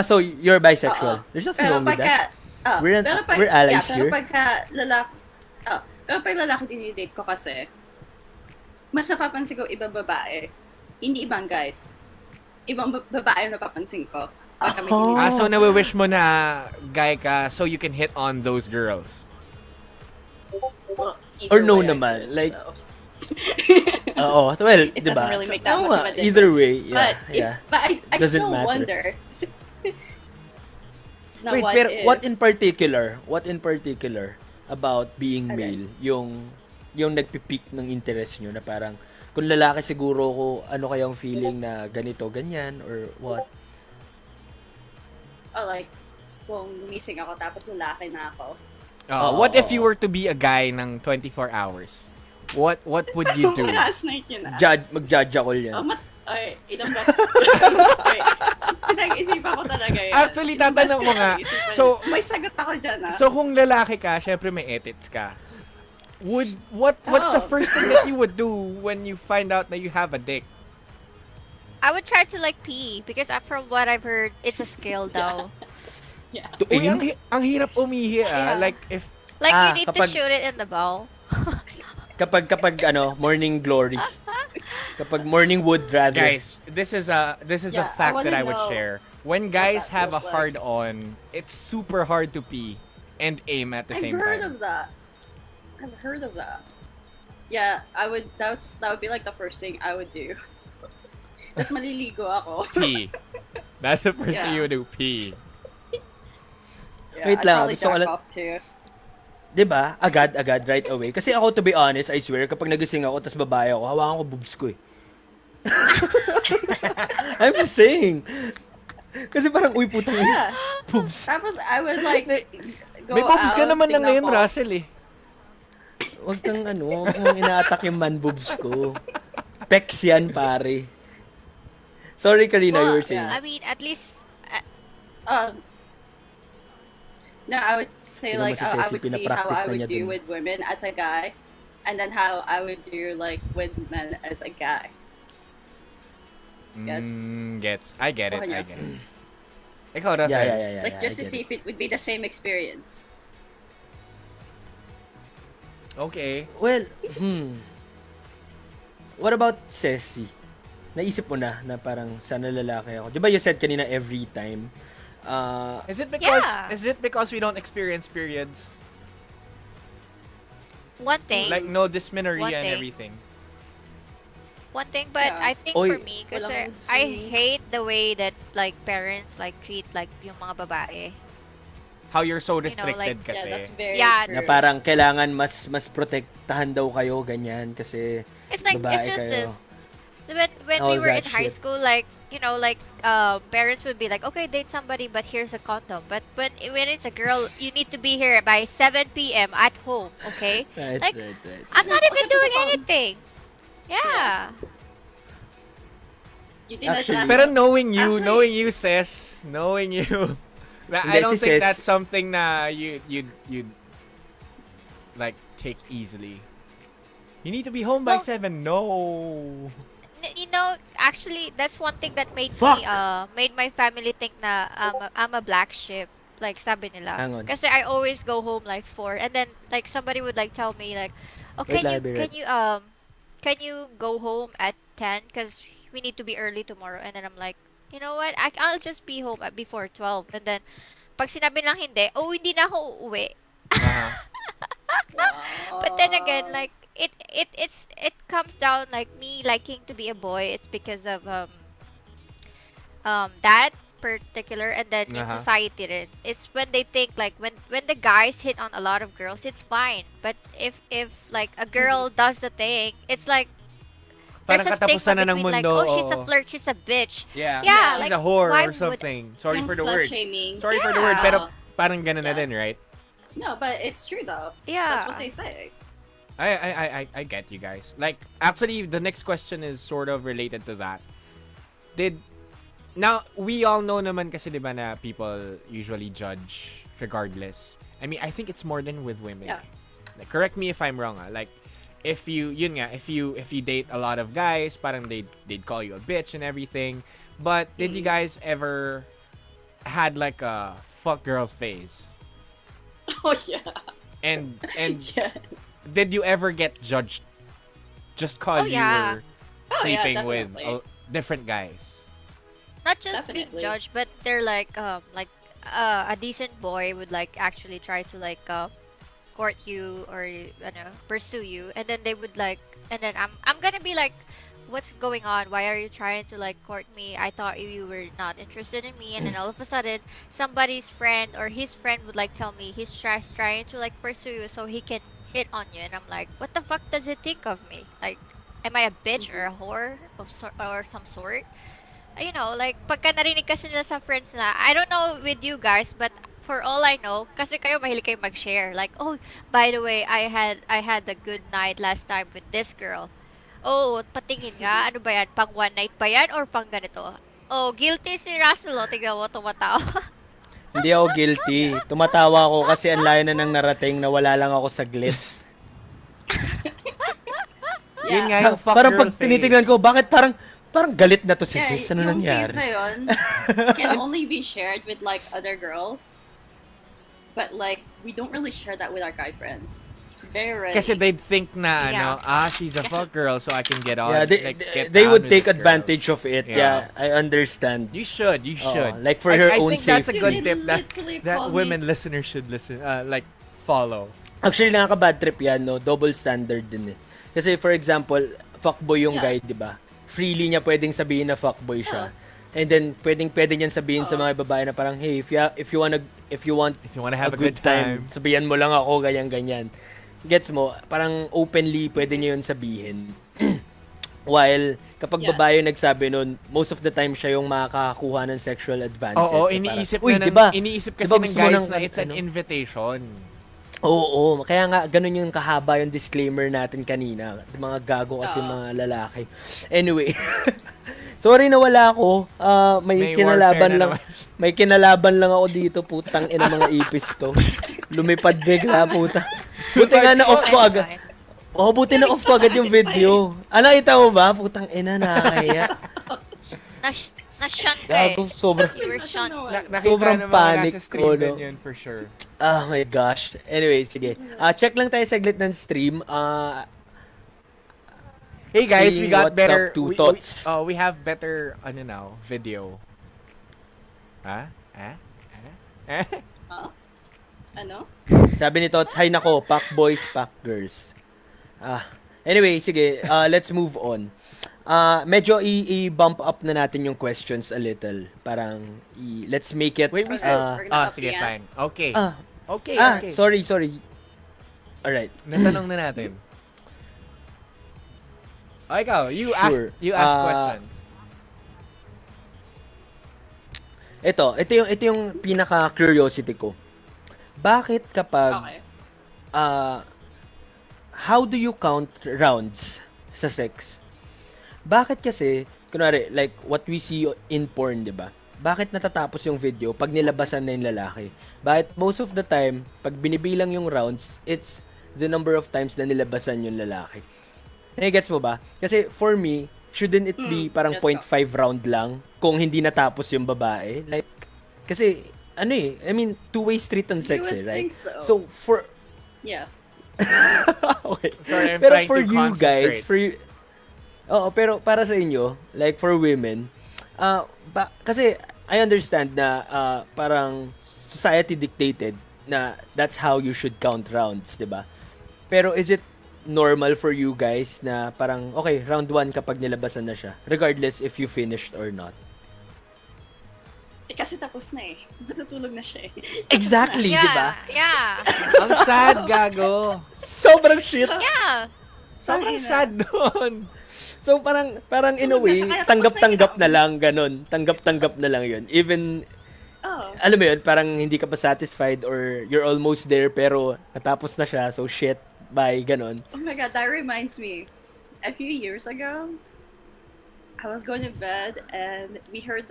Speaker 1: So you're bisexual.
Speaker 3: Oo.
Speaker 1: There's nothing
Speaker 3: Pero
Speaker 1: wrong with that.
Speaker 3: We're
Speaker 1: allies
Speaker 3: pero
Speaker 1: here.
Speaker 3: pagka lalaki, pero pag lalaki dinidate ko kasi, mas napapansin ko ibang babae, hindi ibang guys. Ibang babae ang napapansin ko. Pag kami
Speaker 1: Oh.
Speaker 3: dinidate.
Speaker 2: So nawi-wish mo na guy ka so you can hit on those girls.
Speaker 3: Well,
Speaker 1: Or
Speaker 3: either
Speaker 1: no
Speaker 3: way, I
Speaker 1: naman,
Speaker 3: could,
Speaker 1: like,
Speaker 3: so.
Speaker 1: Oo, well,
Speaker 3: It
Speaker 1: diba?
Speaker 3: doesn't really make that
Speaker 1: Oo
Speaker 3: much
Speaker 1: nga,
Speaker 3: of a difference.
Speaker 1: either way, yeah,
Speaker 3: But,
Speaker 1: yeah.
Speaker 3: I
Speaker 1: Doesn't
Speaker 3: still
Speaker 1: matter.
Speaker 3: wonder. na
Speaker 1: Wait,
Speaker 3: what
Speaker 1: pero
Speaker 3: if?
Speaker 1: what in particular about being
Speaker 3: Ano?
Speaker 1: male yung nagpipeak ng interest nyo na parang kung lalaki siguro ko ano kayang feeling na ganito ganyan or what?
Speaker 3: Or like, kung gumising ako tapos lalaki na ako.
Speaker 2: What if you were to be a guy ng 24 hours? What would you do?
Speaker 3: Last night yun
Speaker 1: Mag-judge ako yan.
Speaker 3: Ay, ilang beses. Wait, pinag-isipan ko talaga yun.
Speaker 2: Actually,
Speaker 3: Ilang
Speaker 2: tatanong
Speaker 3: beses
Speaker 2: ko nga.
Speaker 3: pinag-isipan
Speaker 2: So,
Speaker 3: yun. May sagot ako dyan,
Speaker 2: So kung lalaki ka, syempre may edits ka. What's the
Speaker 3: Oh.
Speaker 2: first thing that you would do when you find out that you have a dick?
Speaker 4: I would try to like pee because from what I've heard, it's a skill daw.
Speaker 3: Yeah.
Speaker 2: Uy, ang hirap umihi
Speaker 4: Yeah.
Speaker 2: Like if
Speaker 4: Like
Speaker 1: Ah,
Speaker 4: you need
Speaker 1: kapag-
Speaker 4: to shoot it in the bowl.
Speaker 1: Kapag morning glory. Kapag morning wood rather.
Speaker 2: guys, this is a
Speaker 3: Yeah, I
Speaker 2: fact that
Speaker 3: wanna
Speaker 2: I would
Speaker 3: know
Speaker 2: share. When
Speaker 3: what
Speaker 2: guys
Speaker 3: that
Speaker 2: have a
Speaker 3: feels like.
Speaker 2: hard on, it's super hard to pee. and aim at the
Speaker 3: I've
Speaker 2: same
Speaker 3: heard
Speaker 2: time.
Speaker 3: of that. I've heard of that. Yeah, I would. That would be like the first thing I would do. Tapos maliligo ako.
Speaker 2: Pee. That's the first
Speaker 3: Yeah.
Speaker 2: thing you would do. Pee.
Speaker 3: Yeah,
Speaker 1: Wait
Speaker 3: I'd
Speaker 1: lang,
Speaker 3: probably
Speaker 1: gusto ko
Speaker 3: jack
Speaker 1: lang-
Speaker 3: off too.
Speaker 1: 'Di ba? Agad right away. Kasi ako, to be honest, I swear, kapag nagising ako tas babae ako, hawakan ko boobs ko eh. I'm just saying. Kasi parang, uy, putang ina,
Speaker 3: Yeah.
Speaker 1: boobs.
Speaker 3: Tapos I would like go
Speaker 2: May boobs ka
Speaker 3: out,
Speaker 2: naman na
Speaker 3: tingnan
Speaker 2: ngayon,
Speaker 3: ko.
Speaker 2: Russell eh.
Speaker 1: Huwag kang huwag mong ina-attack yung man boobs ko. Pecs yan, pare. Sorry, Karina, you were saying.
Speaker 4: I mean, at least
Speaker 3: No, I would say
Speaker 1: Hindi naman
Speaker 3: like
Speaker 1: si
Speaker 3: I
Speaker 1: Ceci,
Speaker 3: would see how
Speaker 1: pinapractice
Speaker 3: I
Speaker 1: na
Speaker 3: would
Speaker 1: niya
Speaker 3: do
Speaker 1: dun.
Speaker 3: with women as a guy, and then how I would do like with men as a guy. Gets?
Speaker 2: Gets. I get it.
Speaker 3: Okay,
Speaker 2: I
Speaker 3: yeah.
Speaker 2: get it. Ikaw, Russell.
Speaker 1: Yeah.
Speaker 3: Like just
Speaker 1: I
Speaker 3: to
Speaker 1: get
Speaker 3: see
Speaker 1: it.
Speaker 3: if it would be the same experience.
Speaker 2: Okay.
Speaker 1: Well, what about Ceci? Naisip mo na parang sana lalaki ako. Di ba you said kanina every time?
Speaker 2: Is it because
Speaker 4: Yeah.
Speaker 2: we don't experience periods?
Speaker 4: one thing.
Speaker 2: Like no dysmenorrhea
Speaker 4: One
Speaker 2: and
Speaker 4: thing.
Speaker 2: everything.
Speaker 4: One thing, but
Speaker 3: Yeah.
Speaker 4: I think
Speaker 1: Oy.
Speaker 4: for me, kasi
Speaker 3: Walang
Speaker 4: I
Speaker 3: sweet.
Speaker 4: hate the way that like parents like treat like yung mga babae.
Speaker 2: How you're so
Speaker 4: You know, like-
Speaker 2: restricted kasi.
Speaker 3: Yeah, that's very
Speaker 4: Yeah.
Speaker 3: true.
Speaker 1: na parang kailangan mas protektahan daw kayo, ganyan, kasi
Speaker 4: It's like
Speaker 1: babae
Speaker 4: it's just
Speaker 1: kayo.
Speaker 4: this. When
Speaker 1: All
Speaker 4: we were
Speaker 1: that
Speaker 4: in high
Speaker 1: shit.
Speaker 4: school, like you know, like parents would be like, okay, date somebody, but here's a condom. But when it's a girl, you need to be here by 7 p.m. at home. Okay,
Speaker 1: Right.
Speaker 4: like, I'm not even
Speaker 3: Usap
Speaker 4: doing
Speaker 3: sa phone.
Speaker 4: anything. Yeah.
Speaker 3: You think
Speaker 1: Actually-
Speaker 3: that
Speaker 2: Pero knowing
Speaker 3: Actually-
Speaker 2: you, Cess, knowing you, I
Speaker 1: Hindi,
Speaker 2: don't
Speaker 1: si
Speaker 2: think
Speaker 1: Cess-
Speaker 2: that's something na you'd like take easily. You need to be home by
Speaker 4: Well-
Speaker 2: 7. No.
Speaker 4: You know, actually, that's one thing that made
Speaker 1: Fuck!
Speaker 4: me made my family think na I'm a black sheep. Like sabi nila.
Speaker 1: Hang on.
Speaker 4: Kasi I always go home like 4, and then like somebody would like tell me like, oh,
Speaker 1: Wait lang,
Speaker 4: can you go home at 10 because we need to be early tomorrow. And then I'm like, you know what? I'll just be home at before 12. And then pag sinabi lang hindi, oh, hindi na ako uuwi.
Speaker 2: Uh-huh.
Speaker 4: But then again, like it comes down like me liking to be a boy. It's because of that particular, and then in
Speaker 2: Uh-huh.
Speaker 4: society rin. It's when they think like when the guys hit on a lot of girls, it's fine. But if like a girl does the thing, it's like
Speaker 2: Parang
Speaker 4: there's a
Speaker 2: katapusan
Speaker 4: stigma
Speaker 2: na ng
Speaker 4: between like,
Speaker 2: mundo.
Speaker 4: oh, she's a
Speaker 2: oo.
Speaker 4: flirt, she's a bitch.
Speaker 2: Yeah.
Speaker 4: Yeah,
Speaker 2: She's
Speaker 4: like,
Speaker 2: a whore
Speaker 4: why
Speaker 2: or
Speaker 4: would-
Speaker 2: something. Sorry
Speaker 3: Yung
Speaker 2: for the
Speaker 3: slut
Speaker 2: word.
Speaker 3: shaming.
Speaker 2: Sorry for the word, pero
Speaker 3: Yeah.
Speaker 2: parang ganun na
Speaker 3: Yeah.
Speaker 2: din, right?
Speaker 3: No, but it's true though.
Speaker 4: Yeah.
Speaker 3: That's what they say.
Speaker 2: I get you guys. Like, actually, the next question is sort of related to that. Now, we all know naman kasi, di ba, na people usually judge regardless. I mean, I think it's more than with women.
Speaker 3: Yeah.
Speaker 2: Like, correct me if I'm wrong, like, if you date a lot of guys, parang they'd call you a bitch and everything. But did you guys ever had like a fuck girl phase?
Speaker 3: Oh yeah.
Speaker 2: And
Speaker 3: Yes.
Speaker 2: did you ever get judged just cause
Speaker 4: Oh, yeah.
Speaker 2: you were
Speaker 3: Oh, yeah,
Speaker 2: sleeping with
Speaker 3: definitely.
Speaker 2: different guys?
Speaker 4: Not just being
Speaker 3: Definitely.
Speaker 4: judged, but they're like a decent boy would like actually try to like court you or pursue you, and then they would like, and then I'm gonna be like, what's going on? Why are you trying to like court me? I thought you were not interested in me. And then all of a sudden, somebody's friend or his friend would like tell me he's trying to like pursue you so he can hit on you. And I'm like, what the fuck does he think of me? Like, am I a bitch or a whore or some sort? You know, like, pagka narinig kasi nila sa friends na, I don't know with you guys, but for all I know, kasi kayo mahilig kayo mag-share. Like, oh, by the way, I had a good night last time with this girl. Oh, patingin nga, ano ba yan? Pang one night ba yan or pang ganito? Oh, guilty si Russell, oh. Tignan mo, tumatawa.
Speaker 1: Hindi ako guilty. Tumatawa ako kasi ang layo na nang narating na wala lang ako saglit.
Speaker 2: Yun nga
Speaker 3: Yeah.
Speaker 2: yung fuck
Speaker 1: Parang
Speaker 2: girl
Speaker 1: pag
Speaker 2: phase.
Speaker 1: tinitignan ko, bakit parang galit na to si
Speaker 3: Yeah,
Speaker 1: sis? Ano
Speaker 3: yung
Speaker 1: nangyari?
Speaker 3: phase na yun can only be shared with like other girls. But like we don't really share that with our guy friends. Very ready.
Speaker 2: Kasi they'd think na,
Speaker 4: Yeah.
Speaker 2: she's a fuck girl, so I can get on.
Speaker 1: Yeah,
Speaker 2: get
Speaker 1: they
Speaker 2: down
Speaker 1: would
Speaker 2: with
Speaker 1: take
Speaker 2: this girl.
Speaker 1: advantage of it.
Speaker 2: Yeah.
Speaker 1: Yeah, I understand.
Speaker 2: You should.
Speaker 1: like for her
Speaker 2: I
Speaker 1: own
Speaker 2: think that's a
Speaker 1: safety.
Speaker 2: good
Speaker 3: You
Speaker 2: tip
Speaker 3: literally
Speaker 2: that
Speaker 3: call me-
Speaker 2: women listeners should listen, like, follow.
Speaker 1: Actually, nakaka-bad trip yan, no? Double standard din eh. Kasi for example, fuckboy yung
Speaker 3: Yeah.
Speaker 1: guy, di ba? Freely niya pwedeng sabihin na fuckboy siya. And then, pwede niyan sabihin sa mga babae na parang, hey, if you want
Speaker 2: If you want to have a good time.
Speaker 1: sabihan mo lang ako, ganyan-ganyan. Gets mo? Parang openly, pwede niya yun sabihin. While, kapag
Speaker 3: Yeah.
Speaker 1: babae yung nagsabi nun, most of the time siya yung makakakuha ng sexual advances.
Speaker 2: Oo,
Speaker 1: na
Speaker 2: iniisip
Speaker 1: parang,
Speaker 2: na
Speaker 1: "Uy, diba?
Speaker 2: iniisip kasi
Speaker 1: Diba
Speaker 2: ng
Speaker 1: gusto mo
Speaker 2: guys
Speaker 1: ng
Speaker 2: na it's an
Speaker 1: ano?"
Speaker 2: invitation.
Speaker 1: Oo, kaya nga ganun yung kahaba yung disclaimer natin kanina. Mga gago kasi
Speaker 3: Oo.
Speaker 1: mga lalaki. Anyway. Sorry na wala ako. May
Speaker 2: May
Speaker 1: kinalaban
Speaker 2: warfare na
Speaker 1: lang.
Speaker 2: naman.
Speaker 1: May kinalaban lang ako dito, putang ina mga ipis to. Lumipad bigla, puta. Buti nga na off ko agad. Oh, buti na off ko agad yung video. Kita mo ba? Putang ina, nakakaya.
Speaker 4: Na-shunt ka eh.
Speaker 1: Gago, sobrang.
Speaker 4: You were shunt.
Speaker 2: Nakita
Speaker 1: Sobrang
Speaker 2: ng mga
Speaker 1: panic
Speaker 2: nasa stream
Speaker 1: ko,
Speaker 2: din
Speaker 1: no?
Speaker 2: yun for sure.
Speaker 1: Oh my gosh. Anyway, sige. Check lang tayo saglit ng stream.
Speaker 2: Hey guys,
Speaker 1: See
Speaker 2: we got
Speaker 1: what's
Speaker 2: better.
Speaker 1: up to Tots.
Speaker 2: We have better now video. Ha?
Speaker 3: Ano?
Speaker 1: Sabi ni Tots, hi nako, pack boys, pack girls. Anyway, sige, let's move on. Medyo i-bump up na natin yung questions a little. Parang, let's make it...
Speaker 2: Wait, we said...
Speaker 3: We're gonna
Speaker 2: sige,
Speaker 3: up yan.
Speaker 2: fine. Okay.
Speaker 1: ah,
Speaker 2: Okay.
Speaker 1: sorry. Alright.
Speaker 2: Natanong na natin. Ikaw, you
Speaker 1: Sure.
Speaker 2: ask questions.
Speaker 1: Ito yung pinaka-curiosity ko. Bakit kapag...
Speaker 3: Okay.
Speaker 1: How do you count rounds sa sex? Bakit kasi, kunwari, like what we see in porn, di ba? Bakit natatapos yung video pag nilabasan na yung lalaki? Bakit most of the time, pag binibilang yung rounds, it's the number of times na nilabasan yung lalaki. Gets mo ba? Kasi for me, shouldn't it be parang
Speaker 3: let's
Speaker 1: 0.5 round lang kung hindi natapos yung babae? Like, kasi, I mean, two-way street on sex,
Speaker 3: You would
Speaker 1: right?
Speaker 3: think so.
Speaker 1: So, for...
Speaker 3: Yeah.
Speaker 1: Okay.
Speaker 2: Sorry, I'm
Speaker 1: Pero
Speaker 2: trying
Speaker 1: for
Speaker 2: to
Speaker 1: you guys,
Speaker 2: concentrate.
Speaker 1: pero para sa inyo, like for women, kasi I understand na parang society dictated na that's how you should count rounds, 'di ba? Pero is it normal for you guys na parang okay, round 1 kapag nilabasan na siya, regardless if you finished or not?
Speaker 3: Kasi tapos na eh. Matutulog na siya eh.
Speaker 1: Exactly, 'di ba?
Speaker 4: Yeah.
Speaker 2: Ang sad, gago.
Speaker 1: Sobrang shit.
Speaker 4: Yeah.
Speaker 2: Sobrang sad doon.
Speaker 1: So parang in a
Speaker 3: Tulog na
Speaker 1: way,
Speaker 3: siya, kaya tapos
Speaker 1: tanggap-tanggap
Speaker 3: na
Speaker 1: na lang ganun. Tanggap-tanggap na lang 'yun. Even
Speaker 3: Oh.
Speaker 1: alam mo yun, parang hindi ka pa satisfied or you're almost there pero natapos na siya, so shit, bye, ganon.
Speaker 3: Oh my god, that reminds me. A few years ago, I was going to bed and we heard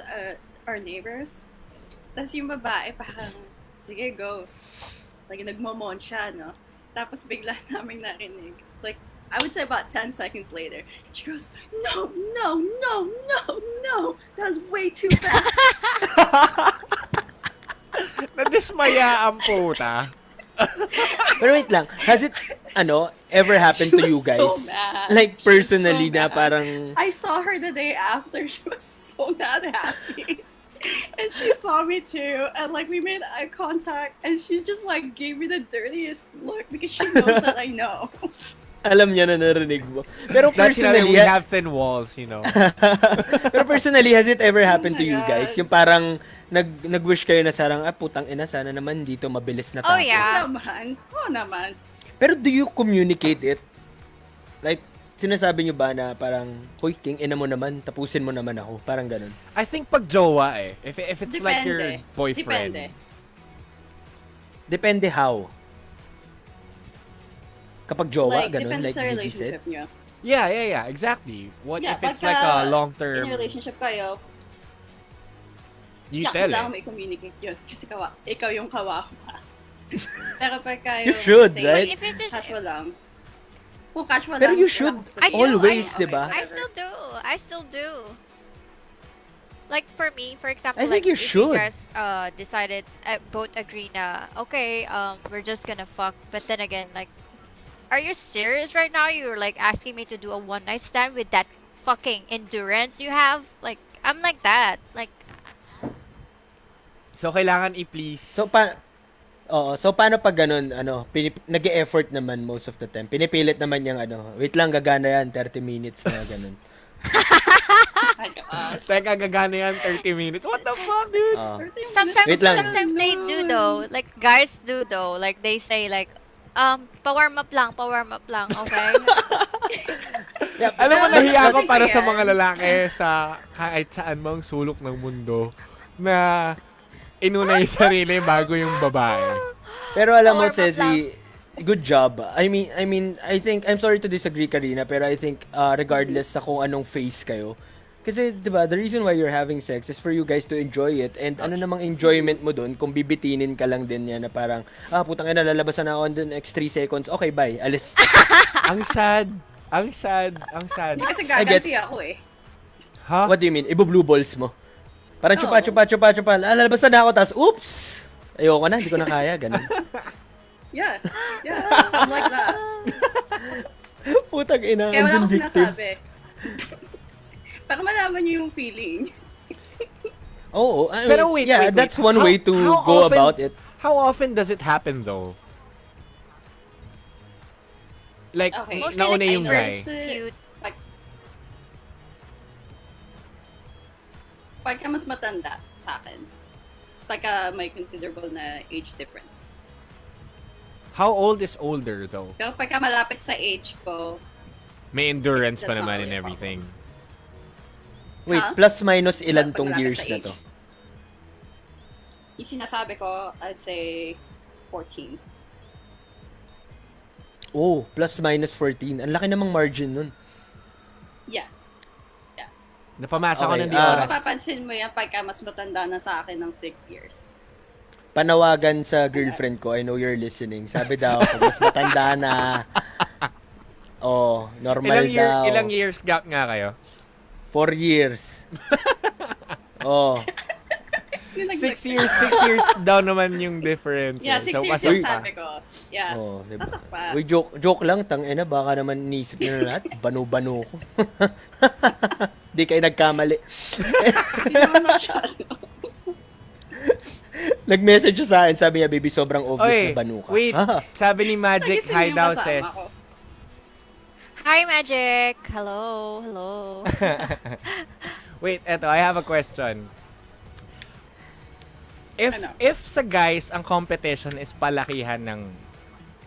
Speaker 3: our neighbors. Tapos yung babae parang, sige, go. Like, nagmomon siya, no? Tapos bigla namin narinig. Like, I would say about 10 seconds later, she goes, no, no, no, no, no. That was way too fast.
Speaker 2: Nadismaya ang puta.
Speaker 1: Pero wait lang, has it, ever happened to
Speaker 3: She
Speaker 1: you
Speaker 3: was
Speaker 1: guys?
Speaker 3: so mad.
Speaker 1: Like,
Speaker 3: She was
Speaker 1: personally
Speaker 3: so
Speaker 1: na
Speaker 3: mad.
Speaker 1: parang,
Speaker 3: I saw her the day after. She was so not happy. And she saw me too. And like we made eye contact and she just like gave me the dirtiest look because she knows that I know.
Speaker 1: alam niya na narinig mo. Pero
Speaker 2: That's
Speaker 1: personally,
Speaker 2: we have thin walls, you know.
Speaker 1: pero personally, has it ever happened
Speaker 3: Oh
Speaker 1: to
Speaker 3: my
Speaker 1: you
Speaker 3: God.
Speaker 1: guys? Yung parang, nag-wish kayo na sarang, putang ina, sana naman dito mabilis na
Speaker 4: Oh,
Speaker 1: tapos.
Speaker 4: yeah.
Speaker 3: Oh naman.
Speaker 1: Pero do you communicate it? Like, sinasabi niyo ba na parang, hoy, king ina mo naman, tapusin mo naman ako. Parang ganun.
Speaker 2: I think pag jowa eh. If it's like your
Speaker 3: Depende.
Speaker 2: boyfriend.
Speaker 3: Depende.
Speaker 1: Depende how. Kapag jowa, ganun,
Speaker 3: depende
Speaker 1: like
Speaker 3: sa
Speaker 1: Ziggy said.
Speaker 3: relationship niyo.
Speaker 2: Yeah, exactly. What
Speaker 3: Yeah,
Speaker 2: if it's
Speaker 3: pagka
Speaker 2: like a
Speaker 3: In
Speaker 2: long-term,
Speaker 3: a relationship kayo,
Speaker 2: you tell
Speaker 3: kailangan
Speaker 2: it.
Speaker 3: may communicate yun. Kasi ikaw yung kawa ka. Pero pag kayo,
Speaker 1: You should,
Speaker 3: say,
Speaker 1: right?
Speaker 4: If it is,
Speaker 3: casual lang. Kung casual
Speaker 1: Pero
Speaker 3: lang,
Speaker 1: you
Speaker 3: wala
Speaker 1: should
Speaker 3: akong sabihin.
Speaker 1: always,
Speaker 3: Okay,
Speaker 1: di ba?
Speaker 4: I
Speaker 3: whatever.
Speaker 4: still do. Like for me, for example,
Speaker 1: I think
Speaker 4: like
Speaker 1: you
Speaker 4: if
Speaker 1: should.
Speaker 4: we just decided both agree na okay, we're just gonna fuck, but then again, like are you serious right now? You're like asking me to do a one night stand with that fucking endurance you have? Like, I'm like that. Like,
Speaker 2: So, kailangan i-please.
Speaker 1: So paano pag ganun, nag-e-effort naman most of the time. Pinipilit naman yung wait lang, gagana yan, 30 minutes na ganun.
Speaker 3: My God.
Speaker 2: Teka, gagana yan, 30 minutes. What the fuck, dude?
Speaker 1: Oo.
Speaker 3: 30 minutes.
Speaker 4: sometimes,
Speaker 1: Wait lang.
Speaker 4: sometimes they do though. Like, guys do though. Like, they say like, pa-warm up lang, okay?
Speaker 2: Alam mo,
Speaker 3: Kasi
Speaker 2: nahiya ako para sa
Speaker 3: yan.
Speaker 2: mga lalaki sa kahit saan mang sulok ng mundo na inuna yung sarili bago yung babae.
Speaker 1: Pero alam mo,
Speaker 4: Power map
Speaker 1: Ceci, good job. I mean, I think, I'm sorry to disagree, Karina, pero I think, regardless sa kung anong phase kayo, kasi, di ba, the reason why you're having sex is for you guys to enjoy it. And ano namang enjoyment mo dun kung bibitinin ka lang din yan na parang, putang ina, lalabasan na ako in the next 3 seconds. Okay, bye. Alis.
Speaker 2: Ang sad. Ang sad. Ang sad.
Speaker 3: Hindi kasi
Speaker 1: I get-
Speaker 3: gaganti ako eh.
Speaker 2: Ha?
Speaker 1: What do you mean? Ibo-blue balls mo. Parang
Speaker 3: Oo.
Speaker 1: chupa. Lalabasan na ako, tas oops! Ayoko na, hindi ko na kaya. Ganun.
Speaker 3: Yeah. I'm like that.
Speaker 1: Putang ina,
Speaker 3: Kaya
Speaker 1: ang
Speaker 3: wala akong
Speaker 1: vindictive.
Speaker 3: sinasabi. Para malaman niyo yung feeling.
Speaker 1: Oo, I mean,
Speaker 2: Pero wait,
Speaker 1: yeah,
Speaker 2: wait.
Speaker 1: that's one
Speaker 2: How-
Speaker 1: way to
Speaker 2: how
Speaker 1: go
Speaker 2: often-
Speaker 1: about it.
Speaker 2: How often does it happen though? Like,
Speaker 3: Okay.
Speaker 4: Mostly
Speaker 2: nauna
Speaker 4: like
Speaker 2: yung
Speaker 4: first
Speaker 2: guy.
Speaker 4: few
Speaker 3: Pagka mas matanda sa akin. Pagka may considerable na age difference.
Speaker 2: How old is older though?
Speaker 3: Pero pagka malapit sa age ko,
Speaker 2: May endurance pa
Speaker 3: That's
Speaker 2: naman
Speaker 3: not
Speaker 2: and
Speaker 3: really a
Speaker 2: everything.
Speaker 1: Wait,
Speaker 3: Huh?
Speaker 1: plus minus ilan
Speaker 3: Pag
Speaker 1: tong
Speaker 3: malapit
Speaker 1: years
Speaker 3: sa
Speaker 1: na
Speaker 3: age.
Speaker 1: to?
Speaker 3: yung sinasabi ko, I'd say 14.
Speaker 1: Oh, plus minus 14. Ang laki namang margin nun.
Speaker 3: Yeah.
Speaker 2: Napamata ko
Speaker 1: Okay,
Speaker 2: ng di
Speaker 3: So,
Speaker 2: oras.
Speaker 3: mapapansin mo yan pagka mas matanda na sa akin ng 6 years.
Speaker 1: Panawagan sa girlfriend ko, I know you're listening. Sabi daw, kung mas matanda na, normal daw.
Speaker 2: Ilang years gap nga kayo?
Speaker 1: 4 years. Oh,
Speaker 2: 6 years daw naman yung difference.
Speaker 3: Yeah,
Speaker 2: eh.
Speaker 3: 6
Speaker 2: So,
Speaker 3: years
Speaker 2: pasok
Speaker 3: yung
Speaker 2: pa.
Speaker 3: sabi ko. Yeah.
Speaker 1: oh, diba?
Speaker 3: Pasok pa.
Speaker 1: Uy, joke lang, tangina, baka naman nisip nyo na lahat, banu-banu ko. Di kayo nagkamali.
Speaker 3: Hindi naman masyado.
Speaker 1: Nag-message siya sa akin, sabi niya, baby, sobrang obvious
Speaker 2: Oy,
Speaker 1: na banu ka.
Speaker 2: wait. Sabi ni Magic,
Speaker 3: Nagising
Speaker 2: hi
Speaker 3: yung
Speaker 2: daw,
Speaker 3: kasama
Speaker 2: Cess.
Speaker 3: ko.
Speaker 4: Hi, Magic. Hello.
Speaker 2: Wait, eto, I have a question.
Speaker 3: Ano?
Speaker 2: If sa guys, ang competition is palakihan ng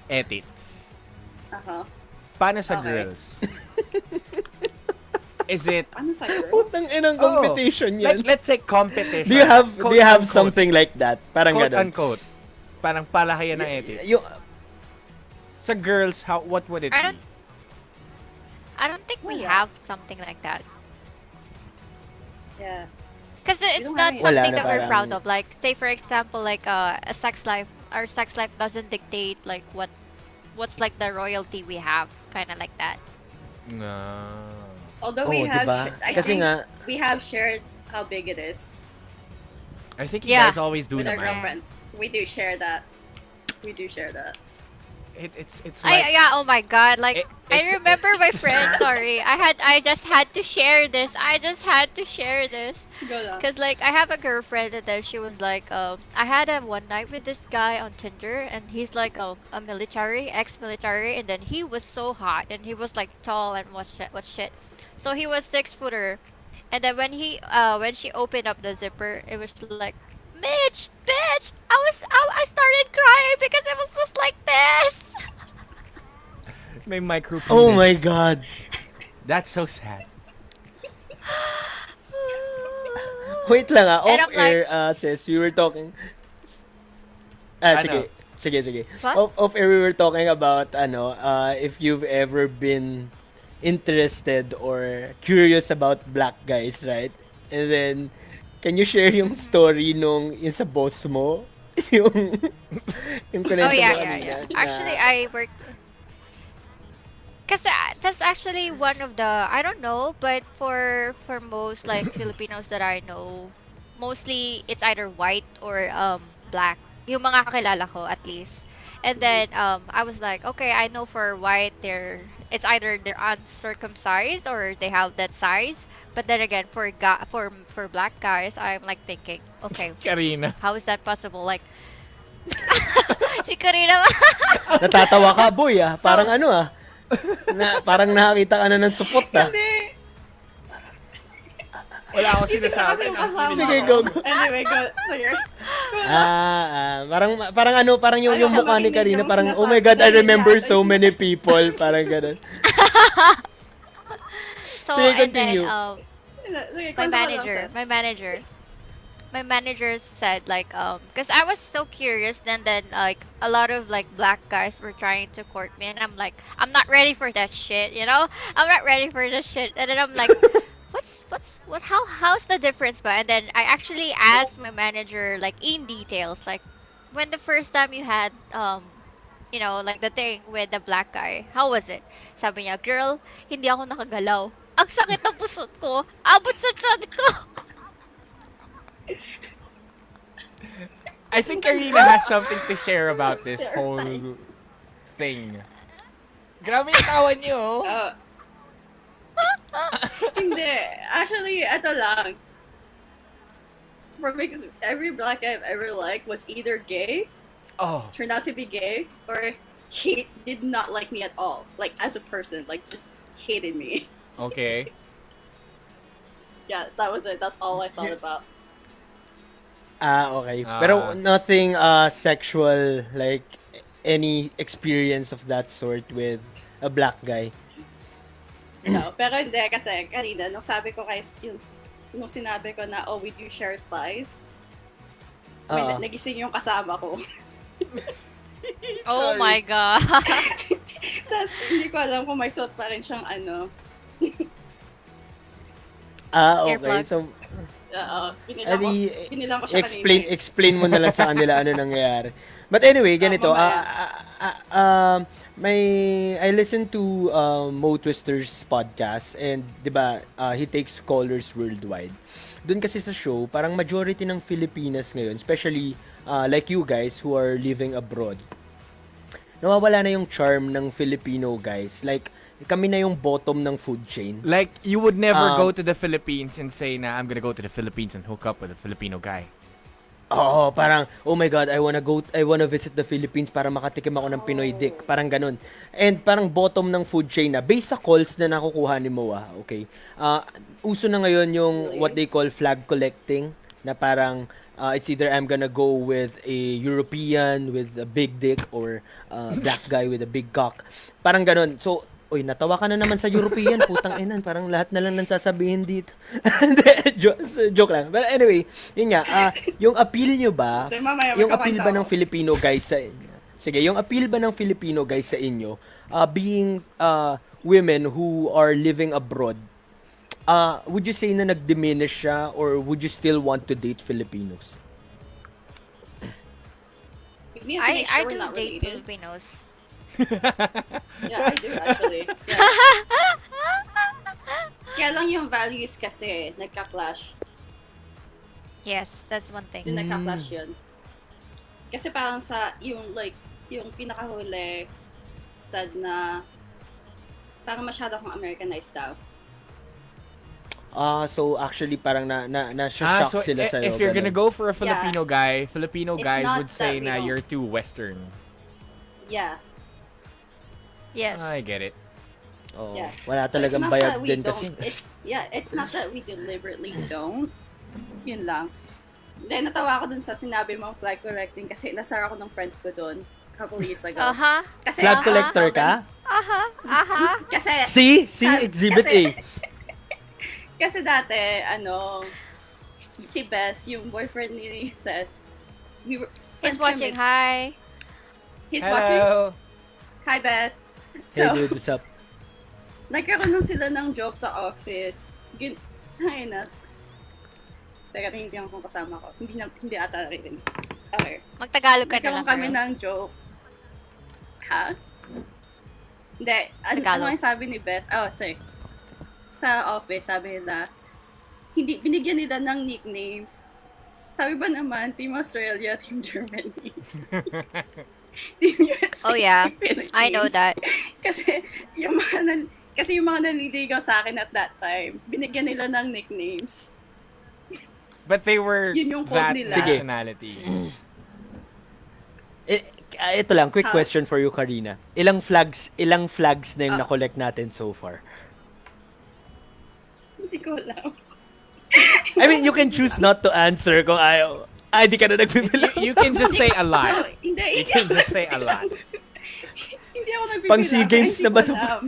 Speaker 2: ethics,
Speaker 3: Aha.
Speaker 2: paano sa
Speaker 3: Okay.
Speaker 2: girls? Is it,
Speaker 3: Ano sa girls?
Speaker 1: Putang inang competition yan.
Speaker 2: let's say competition.
Speaker 1: Do you have
Speaker 2: Quote-unquote.
Speaker 1: something like that? Parang
Speaker 2: Quote
Speaker 1: ganun.
Speaker 2: unquote. Parang palakihan ng ethics.
Speaker 1: Yung,
Speaker 2: Sa girls, what would it
Speaker 4: I
Speaker 2: be?
Speaker 4: don't think we
Speaker 3: Wala.
Speaker 4: have something like that.
Speaker 3: Yeah.
Speaker 4: Because it's
Speaker 3: don't
Speaker 4: not
Speaker 3: have it.
Speaker 1: Wala
Speaker 4: something
Speaker 1: na
Speaker 4: that we're
Speaker 1: parang-
Speaker 4: proud of. Like, say for example, like a sex life. Our sex life doesn't dictate like what's like the royalty we have, kind of like that.
Speaker 2: No.
Speaker 3: Although we
Speaker 1: oh,
Speaker 3: have,
Speaker 1: diba?
Speaker 3: I
Speaker 1: Kasi
Speaker 3: think
Speaker 1: nga,
Speaker 3: we have shared how big it is
Speaker 2: I think you
Speaker 4: Yeah.
Speaker 2: guys always do
Speaker 3: with our
Speaker 2: naman.
Speaker 3: girlfriends. We do share that.
Speaker 2: It's like,
Speaker 4: Yeah, oh my god, like I
Speaker 2: it's-
Speaker 4: remember my friend, sorry. I just had to share this.
Speaker 3: Go lang.
Speaker 4: Cause like I have a girlfriend and then she was like, I had a one night with this guy on Tinder and he's like a military, ex-military, and then he was so hot and he was like tall and what shit. So he was 6-footer, and then when she opened up the zipper, it was like, bitch, I started crying because it was just like this.
Speaker 2: may micro
Speaker 1: oh
Speaker 2: penis.
Speaker 1: my God.
Speaker 2: That's so sad.
Speaker 1: Wait lang
Speaker 4: And I'm
Speaker 1: off-air, sis, we were talking...
Speaker 2: Ano?
Speaker 1: Sige.
Speaker 4: What?
Speaker 1: Off-air, we were talking about, if you've ever been interested or curious about black guys, right? And then, can you share yung story nung yung sa boss mo? yung kunento
Speaker 4: Oh yeah.
Speaker 1: mo kanina na-
Speaker 4: Actually, I work. Cause that's actually one of the, I don't know, but for most like Filipinos that I know, mostly it's either white or black. Yung mga kakilala ko at least. And then I was like, okay, I know for white it's either they're uncircumcised or they have that size. But then again, for black guys, I'm like thinking, okay,
Speaker 2: Karina.
Speaker 4: how is that possible? Like, si Karina.
Speaker 1: Natatawa ka, boy, ah. Parang ano, ah. Parang nakakita ka na ng supot, ah.
Speaker 3: Hindi.
Speaker 2: Wala ako
Speaker 3: Isip ko
Speaker 2: sinasabi.
Speaker 3: kasi yung kasama
Speaker 1: Sige,
Speaker 3: ko.
Speaker 1: go.
Speaker 3: Anyway, go. Sige.
Speaker 1: Parang ano, parang yung mukha ni Karina, parang, oh my God, I remember so many people. Parang ganun.
Speaker 4: So,
Speaker 1: Sige,
Speaker 4: and then,
Speaker 1: continue.
Speaker 3: Sige,
Speaker 4: my
Speaker 3: kwento ko lang, sis.
Speaker 4: my manager said like because I was so curious and then like a lot of like black guys were trying to court me and I'm like, I'm not ready for that shit, you know, I'm not ready for this shit. And then I'm like, how's the difference? But and then I actually asked my manager like in details, like when the first time you had you know, like the thing with the black guy, how was it? Sabi niya, girl, hindi ako nakagalaw. Ang sakit ng pusot ko. Abot sa tiyan ko.
Speaker 2: I think Karina has something to share about this whole thing. Grabe yung tawa niyo.
Speaker 3: Oh. Hindi. Actually, ito lang. For me, 'cause every black guy I've ever liked was either gay, turned out to be gay, or he did not like me at all. Like, as a person. Like, just hated me.
Speaker 2: Okay.
Speaker 3: Yeah, that was it. That's all I thought about.
Speaker 1: Okay. Pero nothing sexual, like any experience of that sort with a black guy.
Speaker 3: No, pero hindi kasi kanina nung sabi ko kay nung sinabi ko na we do share size. Nagising yung kasama ko.
Speaker 4: Oh my god.
Speaker 3: Tapos hindi ko alam kung may suot pa rin siyang ano.
Speaker 1: Okay.
Speaker 4: Earplugs.
Speaker 1: So,
Speaker 3: Pinilang ko siya kanina.
Speaker 1: explain mo na lang sa kanila ano nangyayari. But anyway, ganito. I listened to Mo Twister's podcast and 'di ba, he takes callers worldwide. Doon kasi sa show, parang majority ng Filipinas ngayon, especially like you guys who are living abroad. Nawawala na yung charm ng Filipino guys. Like kami na yung bottom ng food chain.
Speaker 2: Like, you would never go to the Philippines and say na I'm gonna go to the Philippines and hook up with a Filipino guy.
Speaker 1: Oo, parang, oh my God, I wanna visit the Philippines para makatikim ako ng Pinoy dick. Parang ganun. And parang bottom ng food chain na, based sa calls na nakukuha ni Moa, okay? Uso na ngayon yung what they call flag collecting, na parang, it's either I'm gonna go with a European with a big dick or black guy with a big cock. Parang ganun. So, oy, natawa ka na naman sa European, putang inan, parang lahat na lang nang sasabihin dito. Joke lang. But anyway, yun nga, yung appeal nyo ba, yung appeal ba ng Filipino guys sa inyo? Sige, yung appeal ba ng Filipino guys sa inyo, being women who are living abroad, would you say na nag-diminish siya or would you still want to date Filipinos?
Speaker 4: I do date Filipinos.
Speaker 3: Yeah, I do actually. Yeah. Kaya lang yung values kasi nagka-clash.
Speaker 4: Yes, that's one thing.
Speaker 3: Yung nagka-clash yun. Kasi parang sa yung pinakahuli said na parang masyado akong Americanized daw.
Speaker 1: So actually parang na-shock
Speaker 2: So
Speaker 1: sila sa'yo.
Speaker 2: if you're gonna
Speaker 1: ganun.
Speaker 2: go for a Filipino guy, Filipino
Speaker 3: It's
Speaker 2: guys
Speaker 3: not
Speaker 2: would say
Speaker 3: that we
Speaker 2: na
Speaker 3: don't-
Speaker 2: you're too Western.
Speaker 3: Yeah.
Speaker 4: Yes.
Speaker 2: I get it.
Speaker 1: Oh,
Speaker 3: Yeah.
Speaker 1: wala
Speaker 3: So
Speaker 1: talagang
Speaker 3: it's not
Speaker 1: bayad
Speaker 3: that we
Speaker 1: din
Speaker 3: don't,
Speaker 1: kasi.
Speaker 3: it's not that we deliberately don't. Yun lang. Then natawa ako dun sa sinabi mong flag collecting kasi nasara ako ng friends ko dun couple years ago.
Speaker 4: Aha.
Speaker 3: Kasi
Speaker 1: Flag collector ka?
Speaker 4: Aha.
Speaker 3: Kasi
Speaker 1: See Exhibit A.
Speaker 3: kasi dati si Bess, yung boyfriend ni Cess, we were
Speaker 4: He's
Speaker 3: friends kami.
Speaker 4: watching. Hi.
Speaker 3: He's watching.
Speaker 2: Hello.
Speaker 3: Hi, Bess.
Speaker 1: Hey
Speaker 3: So,
Speaker 1: dude, what's up?
Speaker 3: nagkaroon sila ng joke sa office. Ay na. Teka, hindi ako kasama ko. Hindi ata rin. Okay.
Speaker 4: Magtagalog ka na
Speaker 3: Nagkaroon
Speaker 4: lang.
Speaker 3: kami
Speaker 4: girl.
Speaker 3: ng joke. Ha? Hindi.
Speaker 4: Tagalog.
Speaker 3: Ano yung sabi ni Bess? Sorry. Sa office, sabi nila, binigyan nila ng nicknames. Sabi ba naman, Team Australia, Team Germany. Team USA
Speaker 4: Oh yeah,
Speaker 3: Philippines.
Speaker 4: I know that.
Speaker 3: Kasi yung mga nanliligaw sa akin at that time, binigyan nila ng nicknames.
Speaker 2: But they were
Speaker 3: Yun yung code
Speaker 2: that
Speaker 3: nila.
Speaker 1: Sige.
Speaker 2: nationality.
Speaker 1: Ito lang, quick
Speaker 3: Ha?
Speaker 1: question for you, Karina. Ilang flags na yung na-collect natin so far?
Speaker 3: Hindi ko alam.
Speaker 1: I mean, you can choose not to answer kung ayaw. Ay, di ka na nagbibilang.
Speaker 2: You can just say a
Speaker 3: No,
Speaker 2: lot.
Speaker 3: hindi.
Speaker 2: You can just say a lot.
Speaker 3: Hindi ako nagbibilang.
Speaker 1: Pang SEA Games
Speaker 3: Hindi
Speaker 1: na ba
Speaker 3: ko
Speaker 1: to?
Speaker 3: alam.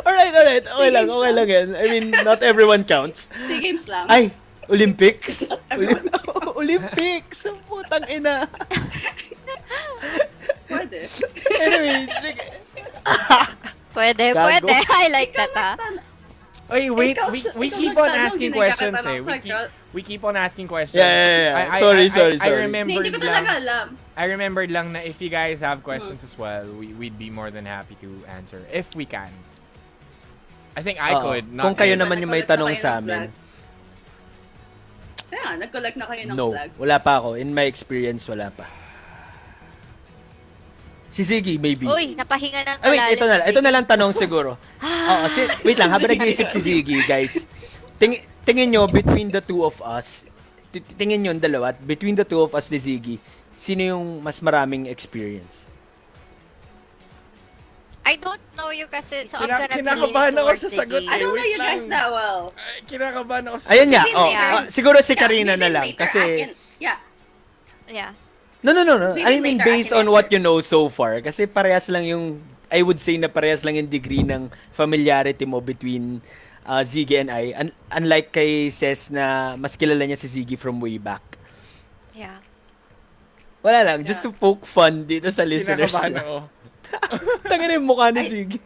Speaker 1: Alright. Okay lang yan. I mean, not everyone counts.
Speaker 3: SEA Games lang.
Speaker 1: Ay, Olympics.
Speaker 3: Everyone
Speaker 1: Olympics. Putang ina.
Speaker 3: Pwede.
Speaker 1: Anyways, sige.
Speaker 4: Pwede.
Speaker 1: Gago.
Speaker 4: I like that, ha?
Speaker 2: Oy, wait,
Speaker 3: Ikaw-
Speaker 2: we
Speaker 3: ikaw
Speaker 2: keep on
Speaker 3: nagtanong,
Speaker 2: asking
Speaker 3: hindi
Speaker 2: questions
Speaker 3: nagkakatanong
Speaker 2: eh.
Speaker 3: sa
Speaker 2: We keep on asking questions.
Speaker 1: Yeah. Sorry.
Speaker 2: I remembered
Speaker 3: Hindi ko talaga
Speaker 2: lang.
Speaker 3: alam.
Speaker 2: I remembered lang na if you guys have questions as well, we'd be more than happy to answer if we can. I think I
Speaker 1: Oo.
Speaker 2: could. Not
Speaker 1: Kung kayo
Speaker 2: him.
Speaker 1: naman yung may
Speaker 3: Nag-collect na
Speaker 1: tanong
Speaker 3: kayo
Speaker 1: sa
Speaker 3: ng
Speaker 1: amin.
Speaker 3: flag. Kaya nga, nag-collect na kayo ng
Speaker 1: No,
Speaker 3: flag.
Speaker 1: wala pa ako. In my experience, wala pa. Si Ziggy, maybe.
Speaker 4: Uy, napahinga ng
Speaker 1: Wait,
Speaker 4: malalim.
Speaker 1: ito na lang tanong siguro. Oo, wait lang, habang nag-iisip si Ziggy, guys. Tingin nyo, between the two of us, tingin nyo yung dalawa, between the two of us ni Ziggy, sino yung mas maraming experience?
Speaker 4: I don't know you kasi, so I'm gonna be
Speaker 2: Kinakabahan
Speaker 4: leaning
Speaker 2: ako
Speaker 4: towards
Speaker 2: sa sagot.
Speaker 4: Ziggy.
Speaker 3: I don't know
Speaker 2: Wait
Speaker 3: you guys
Speaker 2: lang.
Speaker 3: that well.
Speaker 2: Ay, kinakabahan ako sa...
Speaker 1: Ayun nga,
Speaker 3: Maybe
Speaker 1: oh,
Speaker 3: later.
Speaker 1: siguro si
Speaker 3: Yeah,
Speaker 1: Karina
Speaker 3: maybe
Speaker 1: na lang.
Speaker 3: later
Speaker 1: Kasi,
Speaker 3: yeah.
Speaker 4: Yeah.
Speaker 1: no.
Speaker 3: Maybe
Speaker 1: I mean,
Speaker 3: later I
Speaker 1: based
Speaker 3: can
Speaker 1: on what
Speaker 3: answer.
Speaker 1: you know so far, kasi parehas lang yung, I would say na parehas lang yung degree ng familiarity mo between Ziggy and I. Unlike kay Cess na mas kilala niya si Ziggy from way back.
Speaker 4: Yeah.
Speaker 1: Wala lang, just to poke fun dito sa listeners.
Speaker 2: Kinakabahan ako.
Speaker 1: Tanga na yung mukha ni Ziggy.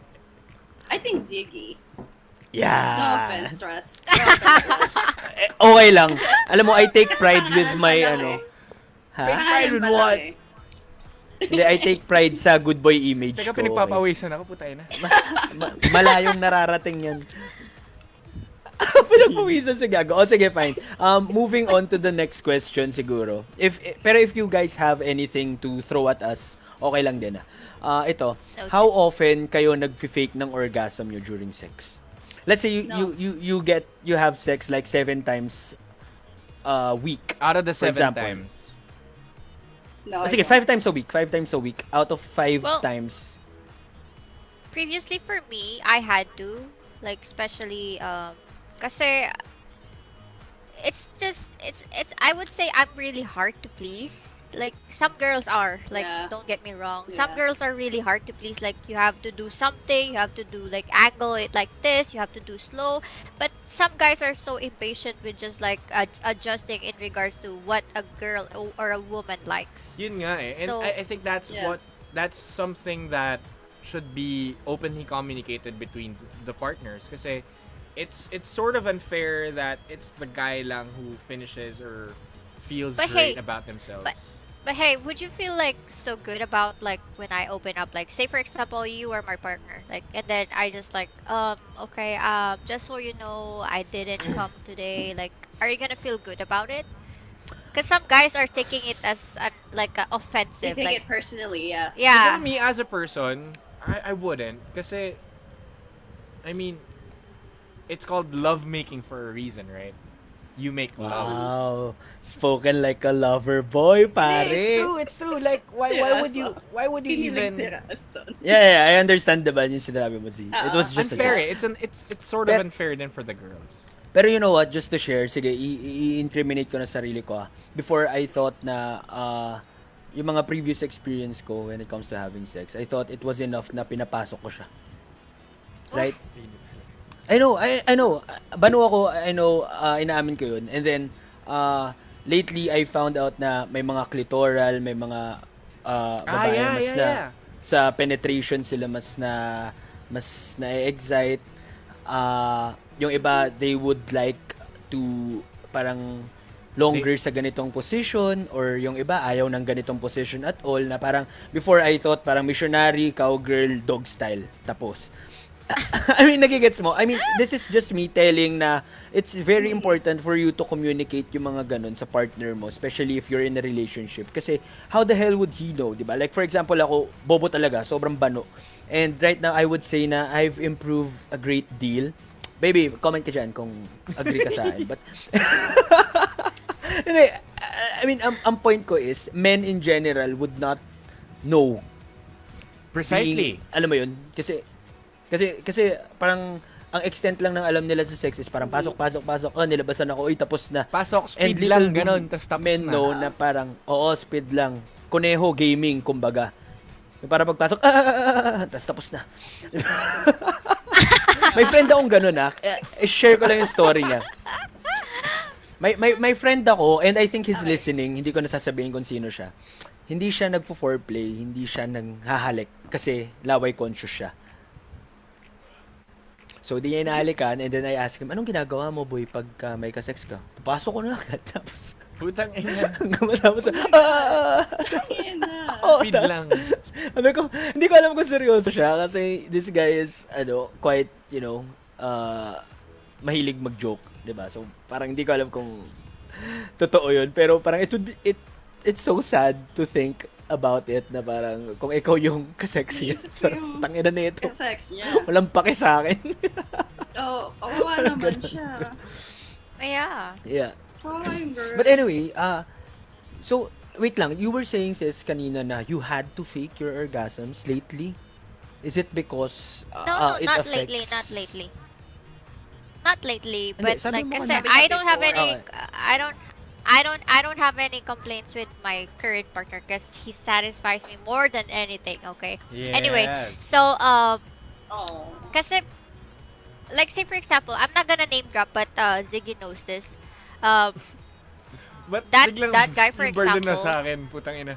Speaker 3: I think Ziggy.
Speaker 1: Yeah.
Speaker 3: No offense, Russ. No offense, Russ.
Speaker 1: Okay lang. Alam mo, I take pride with
Speaker 3: Pangalan
Speaker 1: my,
Speaker 3: pa lang
Speaker 1: ano.
Speaker 3: eh.
Speaker 1: Ha?
Speaker 3: Pangalan
Speaker 1: with
Speaker 3: pa lang
Speaker 1: what?
Speaker 3: eh.
Speaker 1: Hindi, I take pride sa good boy image
Speaker 2: Teka,
Speaker 1: ko.
Speaker 2: pinagpapawisan ako, putay na.
Speaker 1: Malayong nararating yan. Pinagpawisan si Gago. O sige, fine. Moving on to the next question siguro. Pero if you guys have anything to throw at us, okay lang din ito,
Speaker 4: Okay.
Speaker 1: how often kayo nag-fake ng orgasm nyo during sex? Let's say
Speaker 3: No.
Speaker 1: you have sex like 7 times a week.
Speaker 2: Out of the
Speaker 1: For
Speaker 2: 7
Speaker 1: example.
Speaker 2: times.
Speaker 3: No, I
Speaker 1: Sige,
Speaker 3: don't.
Speaker 1: 5 times a week. 5 times a week. Out of 5
Speaker 4: Well,
Speaker 1: times.
Speaker 4: Previously for me, I had to, like, especially, kasi, it's, I would say I'm really hard to please. Like, some girls are, like,
Speaker 3: Yeah.
Speaker 4: don't get me wrong. Some
Speaker 3: Yeah.
Speaker 4: girls are really hard to please. Like, you have to do something, you have to do, like, angle it like this, you have to do slow. But some guys are so impatient with just, like, adjusting in regards to what a girl or a woman likes.
Speaker 2: Yun nga eh. And
Speaker 4: So-
Speaker 2: I think that's
Speaker 3: Yeah.
Speaker 2: that's something that should be openly communicated between the partners. Kasi it's sort of unfair that it's the guy lang who finishes or feels
Speaker 4: But
Speaker 2: great
Speaker 4: hey,
Speaker 2: about themselves.
Speaker 4: But hey, would you feel like so good about like when I open up, like say for example you are my partner, like, and then I just like okay, just so you know I didn't come today, like, are you gonna feel good about it? Because some guys are taking it as like
Speaker 3: They
Speaker 4: offensive,
Speaker 3: take
Speaker 4: like,
Speaker 3: it personally, yeah.
Speaker 4: yeah.
Speaker 2: Siguro me as a person, I wouldn't. Kasi, I mean, it's called love making for a reason, right? You make love.
Speaker 1: Wow. Spoken like a lover boy, pare.
Speaker 2: It's true. Like, why would you
Speaker 3: Kinilig
Speaker 2: even...
Speaker 3: si Raston.
Speaker 1: Yeah, I understand diba yung sinabi mo, Z. It was just
Speaker 2: Unfair
Speaker 1: a
Speaker 2: eh. It's sort of
Speaker 1: Pero-
Speaker 2: unfair then for the girls.
Speaker 1: Pero you know what, just to share, sige, i-incriminate ko na sarili ko Before I thought na yung mga previous experience ko when it comes to having sex, I thought it was enough na pinapasok ko siya. Right? I know. Bano ako, inaamin ko yun. And then, lately, I found out na may mga clitoral, may mga babae sa penetration sila mas na-excite. Yung iba, they would like to parang longer sa ganitong position, or yung iba ayaw ng ganitong position at all, na parang before I thought parang missionary, cowgirl, dog style. Tapos I mean, nagigets mo? I mean, this is just me telling na it's very important for you to communicate yung mga ganun sa partner mo, especially if you're in a relationship. Kasi, how the hell would he know, di ba? Like, for example, ako, bobo talaga, sobrang bano. And right now, I would say na I've improved a great deal. Baby, comment ka dyan kung agree ka sa akin. But, hindi, I mean, ang point ko is, men in general would not know.
Speaker 2: Precisely.
Speaker 1: Alam mo yun? Kasi parang ang extent lang ng alam nila sa sex is parang pasok, nilabasan ako, tapos na.
Speaker 2: Pasok,
Speaker 1: And
Speaker 2: speed lang,
Speaker 1: little
Speaker 2: ganun, tas tapos
Speaker 1: men
Speaker 2: na.
Speaker 1: know na parang, oo, speed lang. Kuneho gaming, kumbaga. Para pagpasok, tas tapos na. May friend akong ganun share ko lang yung story niya. May friend ako, and I think he's listening, hindi ko nasasabihin kung sino siya. Hindi siya nagpo-foreplay, hindi siya nanghahalik, kasi laway conscious siya. So, di niya inahalikan, and then I asked him, anong ginagawa mo, boy, pagka may kasex ka? Papasok ko na agad, tapos,
Speaker 2: Putang ina.
Speaker 1: hanggang matapos,
Speaker 3: Ayun na.
Speaker 2: Speed lang.
Speaker 1: Sabi ko, hindi ko alam kung seryoso siya, kasi this guy is, quite, mahilig mag-joke, diba? So, parang hindi ko alam kung totoo yun, pero parang it's so sad to think about it na parang kung ikaw yung kasex niya,
Speaker 3: Isip ko
Speaker 1: parang
Speaker 3: yung
Speaker 1: tangina na ito.
Speaker 3: Sex niya.
Speaker 1: Walang pake sa akin.
Speaker 3: Kawawa naman siya.
Speaker 4: Yeah.
Speaker 1: Yeah.
Speaker 3: Kawawa yung girl.
Speaker 1: But anyway, so, wait lang, you were saying, sis, kanina na you had to fake your orgasms lately? Is it because
Speaker 4: No,
Speaker 1: it
Speaker 4: not
Speaker 1: affects...
Speaker 4: lately, not lately. Not lately,
Speaker 1: Hindi,
Speaker 4: but
Speaker 1: sabi
Speaker 4: like
Speaker 1: mo
Speaker 4: kasi
Speaker 1: kasi-
Speaker 4: I don't have any
Speaker 1: Okay.
Speaker 4: I don't have any complaints with my current partner because he satisfies me more than anything, okay? Anyway,
Speaker 2: Yes.
Speaker 4: so
Speaker 3: Oh.
Speaker 4: kasi like say for example, I'm not gonna name drop but Ziggy knows this.
Speaker 2: But
Speaker 4: that-
Speaker 2: biglang
Speaker 4: that guy, for
Speaker 2: yung burden na
Speaker 4: example-
Speaker 2: sa akin, putang ina.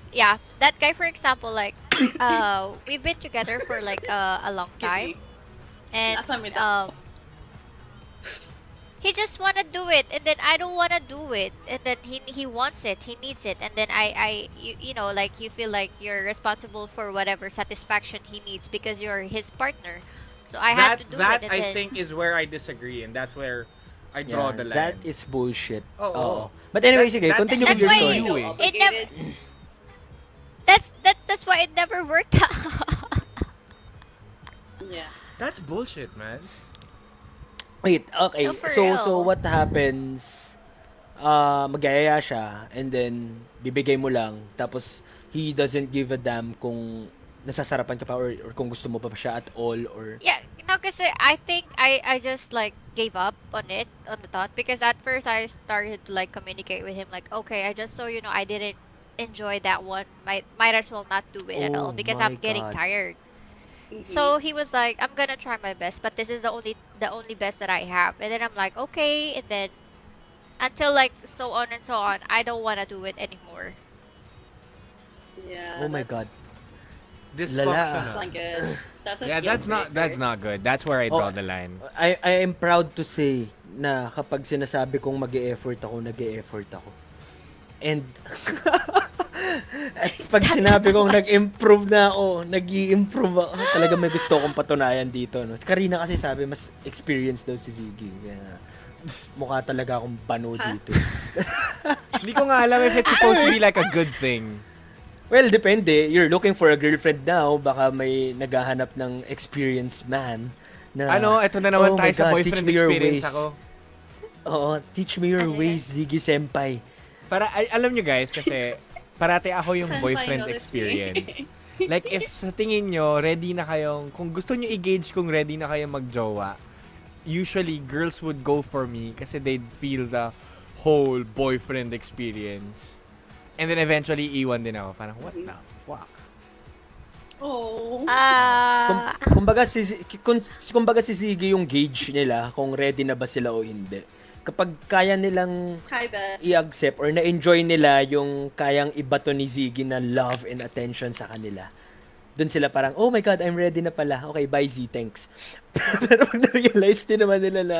Speaker 4: Yeah, that guy for example like we've been together for like a long
Speaker 3: Excuse
Speaker 4: time.
Speaker 3: me.
Speaker 4: And
Speaker 3: Nasa may dako.
Speaker 4: he just wanna do it, and then I don't wanna do it, and then he wants it, he needs it, and then you know, like you feel like you're responsible for whatever satisfaction he needs because you're his partner. So I had to do
Speaker 2: that
Speaker 4: it, and
Speaker 2: I
Speaker 4: then
Speaker 2: think is where I disagree, and that's where I draw the line.
Speaker 1: That is bullshit.
Speaker 2: Oo.
Speaker 1: Oo. But anyway, sige,
Speaker 2: That's-
Speaker 1: continue with
Speaker 4: that's
Speaker 1: your
Speaker 4: why
Speaker 1: story.
Speaker 2: you eh.
Speaker 4: it never. That's why it never worked out.
Speaker 3: Yeah.
Speaker 2: That's bullshit, man.
Speaker 1: Wait, okay.
Speaker 4: No, for
Speaker 1: So
Speaker 4: real.
Speaker 1: what happens? Magyayaya siya, and then bibigay mo lang, tapos he doesn't give a damn kung nasasarapan ka pa or kung gusto mo pa siya at all or
Speaker 4: Yeah, no, kasi I think I just like gave up on it, on the thought, because at first I started to like communicate with him like, okay, I just so you know I didn't enjoy that one, might as well not do it at
Speaker 1: Oh
Speaker 4: all because
Speaker 1: my
Speaker 4: I'm getting
Speaker 1: God.
Speaker 4: tired.
Speaker 3: Mhm.
Speaker 4: So he was like, I'm gonna try my best, but this is the only best that I have. And then I'm like, okay, and then until like so on and so on, I don't wanna do it anymore.
Speaker 3: Yeah.
Speaker 1: oh my God.
Speaker 2: Dysfunctional.
Speaker 3: That's not good. That's a
Speaker 2: Yeah,
Speaker 3: deal
Speaker 2: that's
Speaker 3: breaker.
Speaker 2: not good. That's where I draw
Speaker 1: Oh.
Speaker 2: the line.
Speaker 1: I am proud to say na kapag sinasabi kong mag-e-effort ako, nag-e-effort ako. And at pag sinabi kong nag-improve na ako, nag-i-improve ako, talaga may gusto kong patunayan dito. No? Karina kasi sabi, mas experience daw si Ziggy. Kaya mukha talaga akong bano dito.
Speaker 2: Hindi ko nga alam if it's supposed to be like a good thing.
Speaker 1: Well, depende. You're looking for a girlfriend now, baka may naghahanap ng experienced man. Na,
Speaker 2: Ano, ito na naman
Speaker 1: "Oh
Speaker 2: tayo
Speaker 1: my
Speaker 2: sa
Speaker 1: God,
Speaker 2: boyfriend
Speaker 1: teach me your
Speaker 2: experience
Speaker 1: ways."
Speaker 2: ako.
Speaker 1: Oo, teach me your
Speaker 4: Ano
Speaker 1: ways, Ziggy Senpai.
Speaker 2: Alam nyo guys, kasi parati ako yung
Speaker 3: Senpai
Speaker 2: boyfriend
Speaker 3: notice me.
Speaker 2: experience. Like, if sa tingin nyo, ready na kayong, kung gusto nyo i-gauge kung ready na kayong magjowa, usually, girls would go for me kasi they'd feel the whole boyfriend experience. And then eventually, iwan din ako. Parang, what the fuck?
Speaker 3: Oh.
Speaker 1: Kumbaga si Ziggy yung gauge nila kung ready na ba sila o hindi. Kapag kaya nilang
Speaker 3: Hi, Bess.
Speaker 1: i-accept or na-enjoy nila yung kayang ibato ni Ziggy na love and attention sa kanila, dun sila parang, oh my God, I'm ready na pala. Okay, bye Z, thanks. Pero pag na-realize din naman nila na,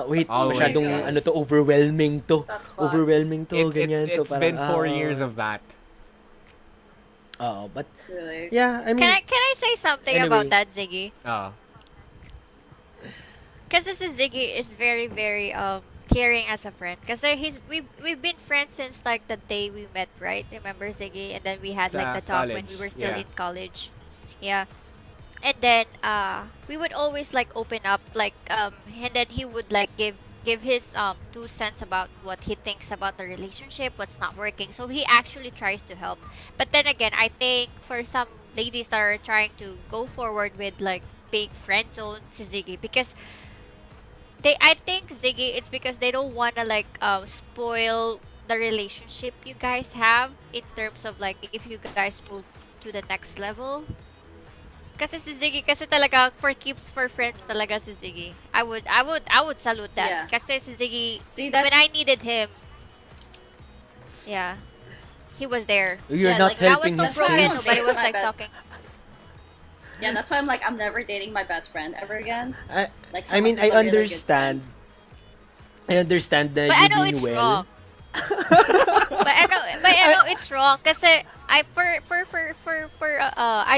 Speaker 1: wait,
Speaker 2: Always,
Speaker 1: masyadong
Speaker 3: yes.
Speaker 1: overwhelming to.
Speaker 3: That's fun.
Speaker 1: Overwhelming to, ganyan.
Speaker 2: It's
Speaker 1: so parang,
Speaker 2: been 4 years of that.
Speaker 1: But
Speaker 3: Really?
Speaker 1: yeah, I mean,
Speaker 4: Can I say something
Speaker 1: Anyway.
Speaker 4: about that, Ziggy?
Speaker 2: Oh.
Speaker 4: Because this is Ziggy is very very caring as a friend. Because we've been friends since like the day we met, right? Remember Ziggy? And then we had like
Speaker 2: Sa
Speaker 4: the talk when
Speaker 2: college,
Speaker 4: we were still
Speaker 2: yeah.
Speaker 4: in college. Yeah. And then we would always like open up like and then he would like give his 2 cents about what he thinks about the relationship, what's not working. So he actually tries to help. But then again, I think for some ladies that are trying to go forward with like being friend zone to Ziggy, because I think Ziggy, it's because they don't want to like spoil the relationship you guys have in terms of like if you guys move to the next level. Kasi si Ziggy kasi talaga for keeps for friends talaga si Ziggy. I would salute that.
Speaker 3: Yeah.
Speaker 4: Kasi si Ziggy,
Speaker 3: See, that's
Speaker 4: when I needed him, yeah, he was there.
Speaker 1: you're
Speaker 3: Yeah,
Speaker 1: not
Speaker 3: like,
Speaker 4: I was
Speaker 1: helping
Speaker 4: so
Speaker 1: his
Speaker 4: broken,
Speaker 3: case.
Speaker 1: case.
Speaker 4: nobody was
Speaker 3: My
Speaker 4: like
Speaker 3: bad.
Speaker 4: talking.
Speaker 3: yeah. That's why I'm like I'm never dating my best friend ever again. Like
Speaker 1: I mean,
Speaker 3: someone who's
Speaker 1: I
Speaker 3: a really good friend.
Speaker 1: understand that
Speaker 4: But I
Speaker 1: you
Speaker 4: know
Speaker 1: mean
Speaker 4: it's
Speaker 1: well.
Speaker 4: wrong. But I know it's wrong kasi I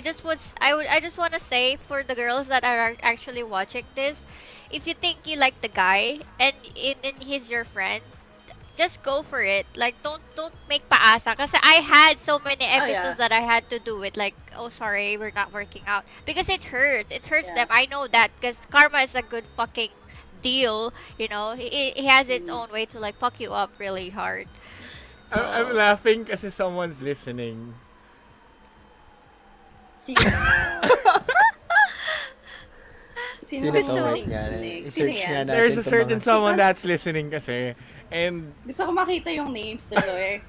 Speaker 4: just want to say for the girls that are actually watching this, if you think you like the guy and he's your friend, just go for it. Like don't make paasa kasi I had so many
Speaker 3: Oh,
Speaker 4: episodes
Speaker 3: yeah.
Speaker 4: that I had to do with like, oh sorry, we're not working out because it hurts. It hurts
Speaker 3: Yeah.
Speaker 4: them. I know that because karma is a good fucking deal, you know. He has its own way to like fuck you up really hard. So,
Speaker 2: I'm laughing kasi someone's listening.
Speaker 3: Sino?
Speaker 1: Sino
Speaker 4: Gusto-
Speaker 1: to? Wait nga.
Speaker 3: Sino
Speaker 1: I-search
Speaker 3: yan?
Speaker 1: nga natin
Speaker 2: There's a
Speaker 1: tong
Speaker 2: certain
Speaker 1: mga-
Speaker 2: someone that's listening kasi. And
Speaker 3: Gusto ko makita yung names tuloy.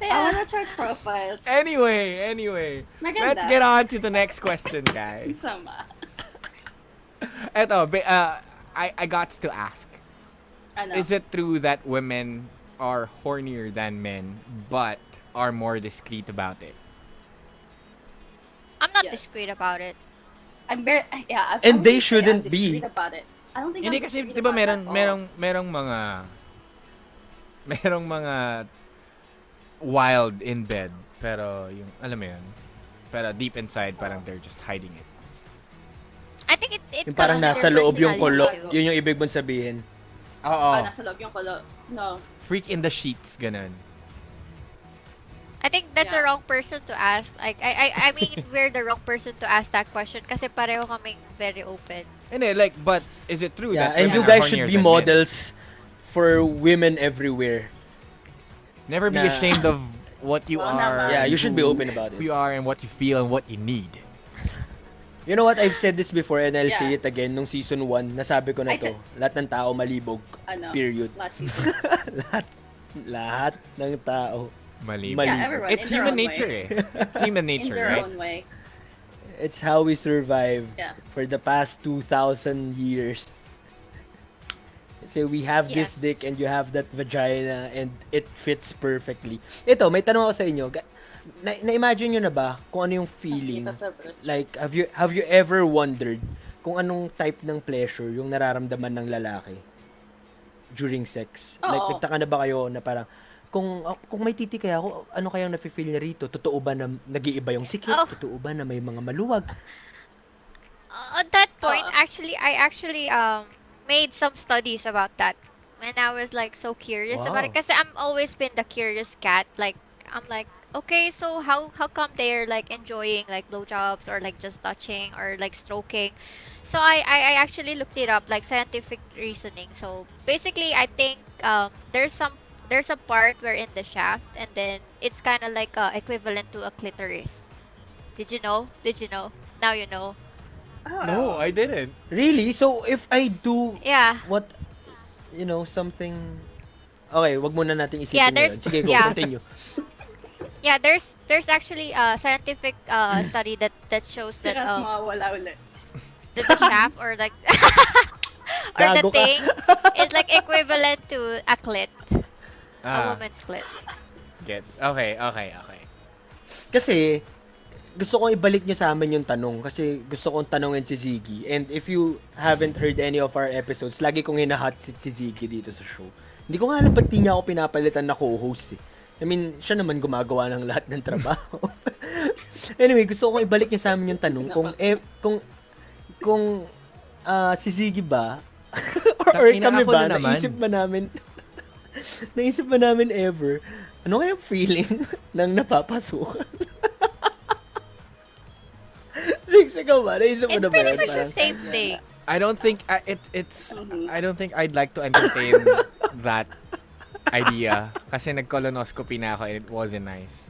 Speaker 3: I
Speaker 4: yeah.
Speaker 3: wanna check profiles.
Speaker 2: anyway,
Speaker 3: Maganda.
Speaker 2: let's get on to the next question, guys.
Speaker 3: Sama.
Speaker 2: Eto, I got to ask.
Speaker 3: Ano?
Speaker 2: Is it true that women are hornier than men but are more discreet about it?
Speaker 4: I'm not
Speaker 3: Yes.
Speaker 4: discreet about it.
Speaker 3: I'm very, yeah, I
Speaker 1: And
Speaker 3: wouldn't
Speaker 1: they
Speaker 3: say
Speaker 1: shouldn't
Speaker 3: I'm discreet
Speaker 1: be.
Speaker 3: about it. I don't think
Speaker 2: Hindi
Speaker 3: I'm
Speaker 2: kasi
Speaker 3: discreet
Speaker 2: 'di ba
Speaker 3: about
Speaker 2: merong mga wild in bed pero yung alam mo yun. Pero deep inside parang they're just hiding it.
Speaker 4: I think it
Speaker 1: Yung parang
Speaker 4: comes with
Speaker 1: nasa
Speaker 4: your
Speaker 1: loob yung kulo.
Speaker 4: personality too.
Speaker 1: Yun yung ibig mong sabihin.
Speaker 2: Oo.
Speaker 3: nasa loob yung kulo. No.
Speaker 2: Freak in the sheets ganun.
Speaker 4: I think that's the
Speaker 3: Yeah.
Speaker 4: wrong person to ask. Like I mean we're the wrong person to ask that question kasi pareho kaming very open.
Speaker 2: Hindi, like, but is it true
Speaker 1: Yeah,
Speaker 2: that
Speaker 1: and
Speaker 2: women
Speaker 1: you
Speaker 2: are
Speaker 1: guys
Speaker 2: hornier
Speaker 1: should be
Speaker 2: than men?
Speaker 1: models for women everywhere.
Speaker 2: Never be
Speaker 1: Na-
Speaker 2: ashamed of what you
Speaker 3: Oo
Speaker 2: are.
Speaker 3: naman.
Speaker 1: Yeah, you should be
Speaker 2: who-
Speaker 1: open about
Speaker 2: Who
Speaker 1: it.
Speaker 2: you are and what you feel and what you need.
Speaker 1: You know what? I've said this before and I'll say
Speaker 3: Yeah.
Speaker 1: it again. Nung season 1, nasabi ko na
Speaker 3: I
Speaker 1: to. Lahat ng tao malibog.
Speaker 3: Ano?
Speaker 1: Period.
Speaker 3: Last season.
Speaker 1: Lahat ng tao.
Speaker 2: Mali.
Speaker 1: Mali.
Speaker 3: Yeah, everyone.
Speaker 2: It's
Speaker 3: in their
Speaker 2: human
Speaker 3: own
Speaker 2: nature
Speaker 3: way.
Speaker 2: eh. It's human
Speaker 3: In
Speaker 2: nature,
Speaker 3: their
Speaker 2: right?
Speaker 3: own way.
Speaker 1: It's how we survive
Speaker 3: Yeah.
Speaker 1: for the past 2,000 years. So we have this
Speaker 4: Yes.
Speaker 1: dick and you have that vagina and it fits perfectly. Ito, may tanong ako sa inyo. Na-imagine nyo na ba kung ano yung feeling?
Speaker 3: Kita sa breast.
Speaker 1: Like, have you ever wondered kung anong type ng pleasure yung nararamdaman ng lalaki during sex? Like,
Speaker 3: Oo.
Speaker 1: nagtaka na ba kayo na parang, kung may titi kaya ako, ano kayang nafe-feel niya rito? Totoo ba na nag-iiba yung sikip?
Speaker 4: Oh.
Speaker 1: Totoo ba na may mga maluwag?
Speaker 4: On that point,
Speaker 3: Oo.
Speaker 4: I actually made some studies about that. And I was like so curious about it
Speaker 1: Wow.
Speaker 4: kasi I'm always been the curious cat. Like I'm like, okay, so how come they're like enjoying like blowjobs or like just touching or like stroking? So I actually looked it up, like scientific reasoning. So basically I think there's a part where in the shaft and then it's kind of like equivalent to a clitoris. Did you know? Now you know.
Speaker 3: Oh.
Speaker 2: No, I didn't.
Speaker 1: Really? So, if I do
Speaker 4: Yeah.
Speaker 1: what, something... Okay, wag muna natin isipin
Speaker 4: Yeah,
Speaker 1: ngayon.
Speaker 4: there's-
Speaker 1: Sige, go,
Speaker 4: yeah.
Speaker 1: continue.
Speaker 4: Yeah, there's actually a scientific study that shows
Speaker 3: Si
Speaker 4: that
Speaker 3: Ras mawawala ulit.
Speaker 4: the shaft or like or the
Speaker 1: Gago ka.
Speaker 4: thing is like equivalent to a clit, a
Speaker 2: Ah,
Speaker 4: woman's clit.
Speaker 2: gets. Okay.
Speaker 1: Kasi, gusto kong ibalik nyo sa amin yung tanong kasi gusto kong tanongin si Ziggy. And if you haven't heard any of our episodes, lagi kong hinahot si Ziggy dito sa show. Hindi ko nga alam ba't di niya ako pinapalitan na co-host eh. I mean, siya naman gumagawa ng lahat ng trabaho. Anyway, gusto ko ibalik niya sa amin yung tanong kung si Ziggy ba or
Speaker 2: Tangina,
Speaker 1: kami
Speaker 2: ako
Speaker 1: ba
Speaker 2: na naman.
Speaker 1: naisip ba namin ever ano kaya feeling ng napapasukan? Six, ikaw ba? Naisip mo
Speaker 4: It's
Speaker 1: na ba
Speaker 4: pretty
Speaker 1: yun?
Speaker 4: much the
Speaker 1: Parang,
Speaker 4: same thing.
Speaker 2: I don't think I don't think I'd like to entertain that idea kasi nag-colonoscopy na ako and it wasn't nice.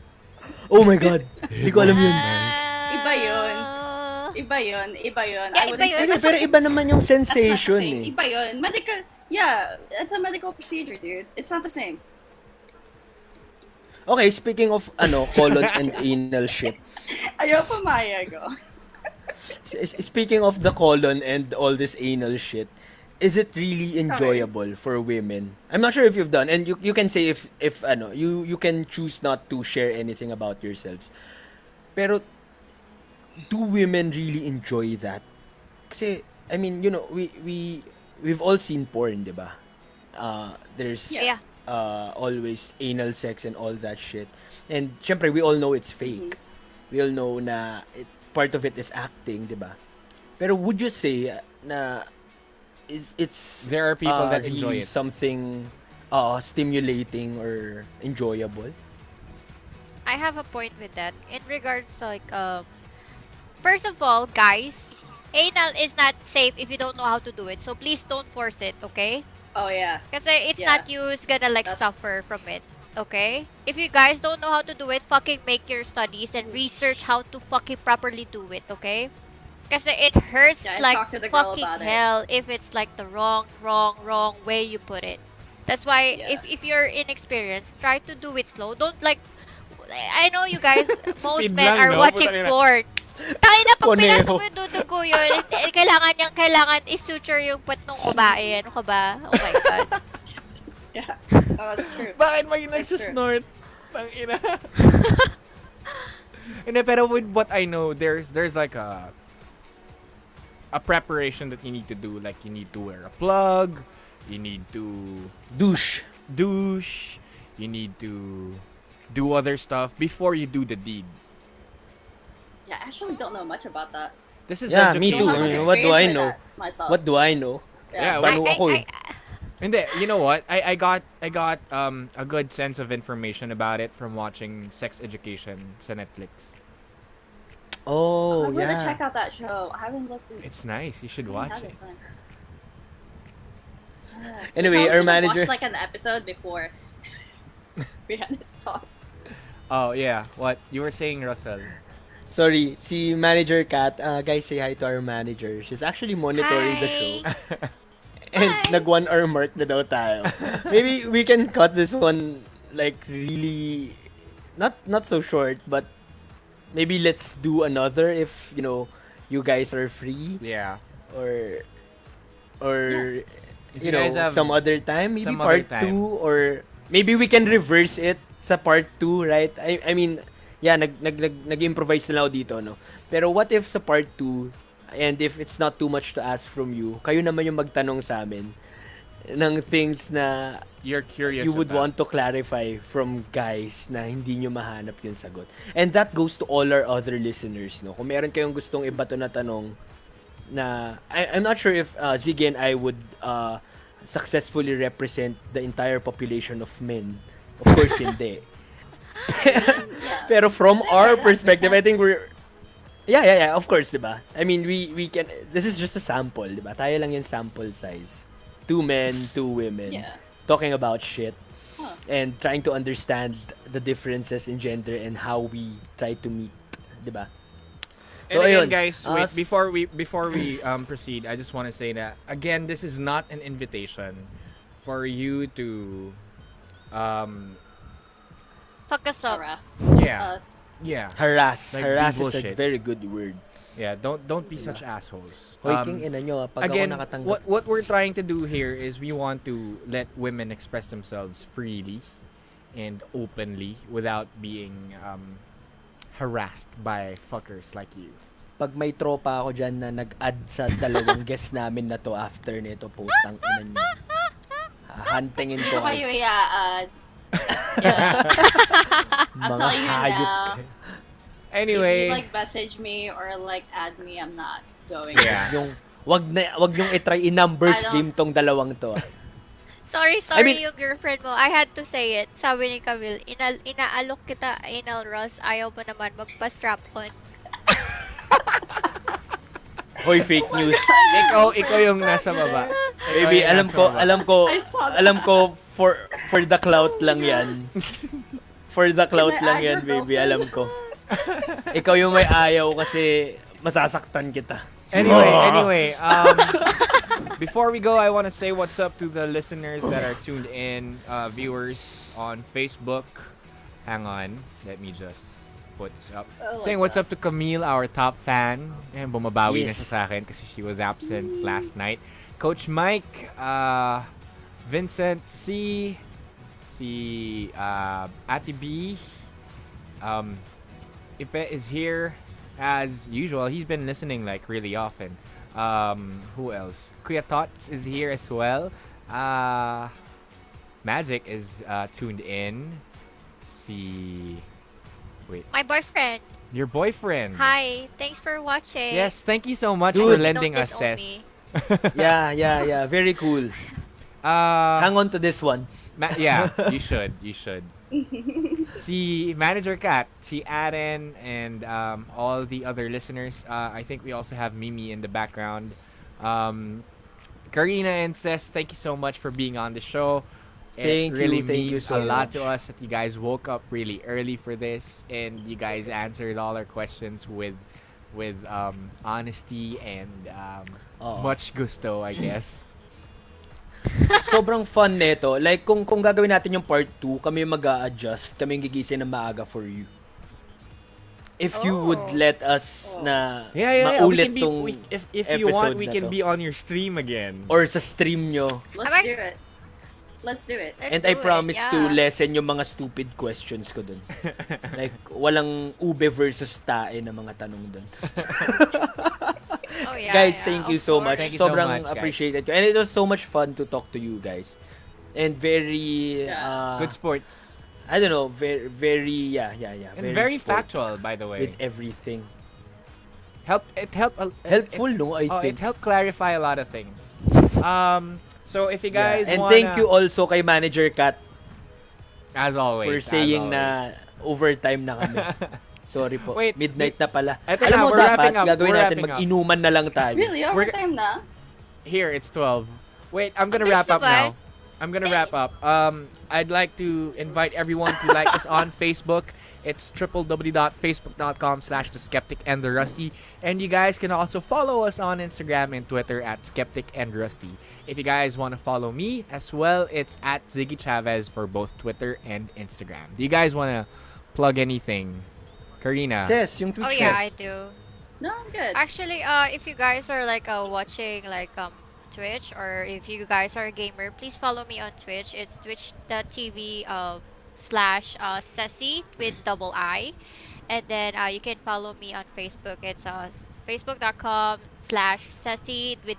Speaker 1: oh my God, hindi ko alam yun.
Speaker 3: Iba yun. Iba yun.
Speaker 4: Yeah,
Speaker 3: I wouldn't
Speaker 4: iba
Speaker 3: say
Speaker 4: yun.
Speaker 1: Pero iba naman yung
Speaker 3: that's not the
Speaker 1: sensation
Speaker 3: same.
Speaker 1: eh.
Speaker 3: Iba yun. Medical, yeah, it's a medical procedure, dude. It's not the same.
Speaker 1: Okay, speaking of colon and anal shit.
Speaker 3: Ayaw pumayag, oh.
Speaker 1: Speaking of the colon and all this anal shit, is it really enjoyable for women? I'm not sure if you've done, and you can say if you can choose not to share anything about yourselves. Pero do women really enjoy that? Kasi I mean, we've all seen porn, 'di ba? There's
Speaker 4: Yeah.
Speaker 1: always anal sex and all that shit. And syempre we all know it's fake. We all know na part of it is acting, 'di ba? Pero would you say na it's
Speaker 2: There are people that enjoy
Speaker 1: really
Speaker 2: it.
Speaker 1: something stimulating or enjoyable?
Speaker 4: I have a point with that. In regards to first of all, guys, anal is not safe if you don't know how to do it. So please don't force it, okay?
Speaker 3: Oh, yeah.
Speaker 4: Kasi it's
Speaker 3: Yeah.
Speaker 4: not you's gonna
Speaker 3: That's-
Speaker 4: suffer from it. Okay? If you guys don't know how to do it, fucking make your studies and research how to fucking properly do it, okay? Kasi it hurts
Speaker 3: Yeah, and
Speaker 4: like
Speaker 3: talk to the girl
Speaker 4: fucking
Speaker 3: about it.
Speaker 4: hell if it's like the wrong way you put it. That's why
Speaker 3: Yeah.
Speaker 4: if you're inexperienced, try to do it slow. Don't I know you guys, most
Speaker 2: Speed
Speaker 4: men
Speaker 2: lang,
Speaker 4: are
Speaker 2: no?
Speaker 4: watching
Speaker 2: Putang ina.
Speaker 4: porn. Tayo na, pag
Speaker 1: Conejo.
Speaker 4: pinasok mo yung dudugo yun, kailangan i-suture yung puwet ng babae. Ano ka ba? Oh my God.
Speaker 3: Yeah. Oh, that's true.
Speaker 2: Bakit may
Speaker 3: That's true.
Speaker 2: nagsisnort? Tangina. Hindi, pero with what I know, there's like a preparation that you need to do. Like, you need to wear a plug, you need to
Speaker 1: Douche.
Speaker 2: douche, you need to do other stuff before you do the deed.
Speaker 3: Yeah, I actually don't know much about that.
Speaker 2: This is
Speaker 1: Yeah, me
Speaker 2: education.
Speaker 1: too.
Speaker 3: Don't have
Speaker 1: I
Speaker 3: much
Speaker 1: mean, what do I
Speaker 3: experience with
Speaker 1: know?
Speaker 3: that myself.
Speaker 1: What do I know?
Speaker 2: Yeah,
Speaker 1: Balo
Speaker 4: I-
Speaker 1: ako eh.
Speaker 2: Hindi, you know what? I got a good sense of information about it from watching Sex Education sa Netflix.
Speaker 1: Oh,
Speaker 3: I'm gonna
Speaker 1: yeah.
Speaker 3: check out that show. I haven't looked at
Speaker 2: It's nice. You should
Speaker 3: I
Speaker 2: watch
Speaker 3: haven't
Speaker 2: it.
Speaker 3: had time.
Speaker 1: Anyway,
Speaker 3: I
Speaker 1: our
Speaker 3: should've
Speaker 1: manager.
Speaker 3: watched like an episode before we had this talk.
Speaker 2: Oh, yeah. What? You were saying, Russell.
Speaker 1: Sorry, si Manager Kat. Guys, say hi to our manager. She's actually monitoring the show. And nag 1 hour mark na daw tayo. Maybe we can cut this one like really not so short, but maybe let's do another if you guys are free
Speaker 2: Yeah.
Speaker 1: or
Speaker 2: If you guys have
Speaker 1: some other time, maybe
Speaker 2: some
Speaker 1: part
Speaker 2: other time.
Speaker 1: 2 or maybe we can reverse it sa part 2, right? I mean, yeah, nag-improvise na lang ako dito, no? Pero what if sa part 2, and if it's not too much to ask from you, kayo naman yung magtanong sa amin ng things na
Speaker 2: You're curious
Speaker 1: you would want
Speaker 2: about.
Speaker 1: to clarify from guys na hindi nyo mahanap yung sagot. And that goes to all our other listeners, no? Kung meron kayong gustong ibato na tanong na I'm not sure if Ziggy and I would successfully represent the entire population of men. Of course, hindi. Pero from our perspective, I think we're yeah, of course, 'di ba? I mean, we can, this is just a sample, 'di ba? Tayo lang yung sample size. 2 men, 2 women
Speaker 3: Yeah.
Speaker 1: talking about shit
Speaker 3: Huh.
Speaker 1: and trying to understand the differences in gender and how we try to meet, 'di ba?
Speaker 2: And
Speaker 1: So,
Speaker 2: again,
Speaker 1: ayun.
Speaker 2: guys, wait,
Speaker 1: Us-
Speaker 2: before we proceed, I just want to say that again, this is not an invitation for you to
Speaker 4: Fuck us up.
Speaker 3: Harass
Speaker 2: yeah.
Speaker 3: us.
Speaker 2: Yeah.
Speaker 1: Harass.
Speaker 2: Like,
Speaker 1: Harass
Speaker 2: do
Speaker 1: is a
Speaker 2: bullshit.
Speaker 1: very good word.
Speaker 2: Yeah, don't be such assholes.
Speaker 1: Hoy, king ina nyo, pag
Speaker 2: Again,
Speaker 1: ako nakatanggap.
Speaker 2: what we're trying to do here is we want to let women express themselves freely and openly without being harassed by fuckers like you.
Speaker 1: Pag may tropa ako dyan na nag-add sa dalawang guest namin na to after nito, putang ina nyo. Hahantingin
Speaker 3: Dito
Speaker 1: ko.
Speaker 3: kayo i-add. I'll
Speaker 1: Mga
Speaker 3: tell you
Speaker 1: hayop
Speaker 3: now.
Speaker 1: kayo.
Speaker 3: If
Speaker 2: Anyway,
Speaker 3: you like message me or like add me, I'm not going.
Speaker 2: Yeah.
Speaker 1: Yung wag yung i-try i-numbers
Speaker 3: I don't-
Speaker 1: game tong dalawang to.
Speaker 4: Sorry,
Speaker 1: I mean-
Speaker 4: yung girlfriend mo. I had to say it. Sabi ni Camille, inaalok kita, anal Ross. Ayaw mo naman magpa-strap on.
Speaker 1: Hoy, fake news.
Speaker 2: ikaw yung nasa baba.
Speaker 1: Baby,
Speaker 2: Ikaw yung nasa baba.
Speaker 3: I saw that.
Speaker 1: alam ko for the clout lang yan. For the clout
Speaker 3: Can I
Speaker 1: lang
Speaker 3: add
Speaker 1: yan,
Speaker 3: your
Speaker 1: baby. Alam ko. Ikaw yung may ayaw kasi masasaktan kita.
Speaker 2: Anyway, before we go, I want to say what's up to the listeners that are tuned in, viewers on Facebook. Hang on, let me just put this up.
Speaker 3: Oh,
Speaker 2: Saying
Speaker 3: like
Speaker 2: what's up to Camille, our top fan. And bumabawi na
Speaker 1: Yes.
Speaker 2: siya sa akin kasi she was absent last night. Coach Mike, Vincent C, Ate B, Ipe is here as usual. He's been listening like really often. Who else? Kuya Tots is here as well. Magic is tuned in. Wait,
Speaker 4: My boyfriend.
Speaker 2: your boyfriend.
Speaker 4: Hi. Thanks for watching.
Speaker 2: Yes, thank you so much
Speaker 1: Dude.
Speaker 2: for lending
Speaker 4: Don't
Speaker 2: us
Speaker 4: disown
Speaker 2: Cess.
Speaker 4: me.
Speaker 1: Yeah. Very cool. Hang on to this one.
Speaker 2: Yeah, you should. Si Manager Cat, si Aaron, and all the other listeners. I think we also have Mimi in the background. Karina and Cess, thank you so much for being on the show.
Speaker 1: Thank
Speaker 2: It really
Speaker 1: you
Speaker 2: means
Speaker 1: so
Speaker 2: a lot
Speaker 1: much.
Speaker 2: to us that you guys woke up really early for this and you guys answered all our questions with honesty and
Speaker 1: Oo.
Speaker 2: much gusto, I guess.
Speaker 1: Sobrang fun nito. Like, kung gagawin natin yung part 2, kami mag-a-adjust, kami yung gigising ng maaga for you. If you would
Speaker 4: Oh.
Speaker 1: let us na
Speaker 2: Yeah.
Speaker 1: maulit
Speaker 2: We can
Speaker 1: tong
Speaker 2: if you want,
Speaker 1: episode
Speaker 2: we
Speaker 1: na
Speaker 2: can
Speaker 1: to.
Speaker 2: be on your stream again.
Speaker 1: Or sa stream nyo.
Speaker 3: Let's
Speaker 4: Alright.
Speaker 3: do it. Let's do it.
Speaker 4: Let's
Speaker 1: And
Speaker 4: do
Speaker 1: I
Speaker 4: it,
Speaker 1: promise to
Speaker 4: yeah.
Speaker 1: lessen yung mga stupid questions ko dun. Like, walang ube versus tae na mga tanong dun.
Speaker 4: Oh, yeah,
Speaker 1: Guys,
Speaker 4: yeah,
Speaker 1: thank
Speaker 4: of
Speaker 1: you so
Speaker 4: course.
Speaker 1: much.
Speaker 2: Thank you so
Speaker 1: Sobrang
Speaker 2: much, guys.
Speaker 1: appreciated ko. And it was so much fun to talk to you guys. And very,
Speaker 2: Good sports.
Speaker 1: I don't know, very, yeah.
Speaker 2: And very
Speaker 1: sport
Speaker 2: factual, by the way.
Speaker 1: with everything. Helpful, no? I
Speaker 2: It
Speaker 1: think.
Speaker 2: helped clarify a lot of things. So if you guys
Speaker 1: And
Speaker 2: wanna,
Speaker 1: thank you also kay Manager Kat
Speaker 2: as always
Speaker 1: for
Speaker 2: as
Speaker 1: saying
Speaker 2: always.
Speaker 1: na overtime na kami. Sorry po.
Speaker 2: Wait,
Speaker 1: Midnight na pala.
Speaker 2: Eto
Speaker 1: Alam
Speaker 2: na,
Speaker 1: mo
Speaker 2: we're
Speaker 1: dapat,
Speaker 2: wrapping up,
Speaker 1: gagawin
Speaker 2: we're
Speaker 1: natin,
Speaker 2: wrapping up.
Speaker 1: mag-inuman na lang tayo.
Speaker 3: Really? Overtime na?
Speaker 2: Here it's 12. Wait, I'm gonna
Speaker 4: Mabilis
Speaker 2: wrap up
Speaker 4: na ba?
Speaker 2: now. I'm gonna wrap up. I'd like to invite everyone to like us on Facebook. It's www.facebook.com/theskeptic and the Rusty. And you guys can also follow us on Instagram and Twitter at Skeptic and Rusty. If you guys want to follow me as well, it's at Ziggy Chavez for both Twitter and Instagram. Do you guys want to plug anything? Karina.
Speaker 1: Cess, yung Twitch
Speaker 4: Oh, yeah,
Speaker 1: Cess.
Speaker 4: I do.
Speaker 3: No, I'm good.
Speaker 4: Actually, if you guys are like watching like Twitch, or if you guys are a gamer, please follow me on Twitch. It's twitch.tv /Cessy with double I. And then you can follow me on Facebook. It's facebook.com/Cessy with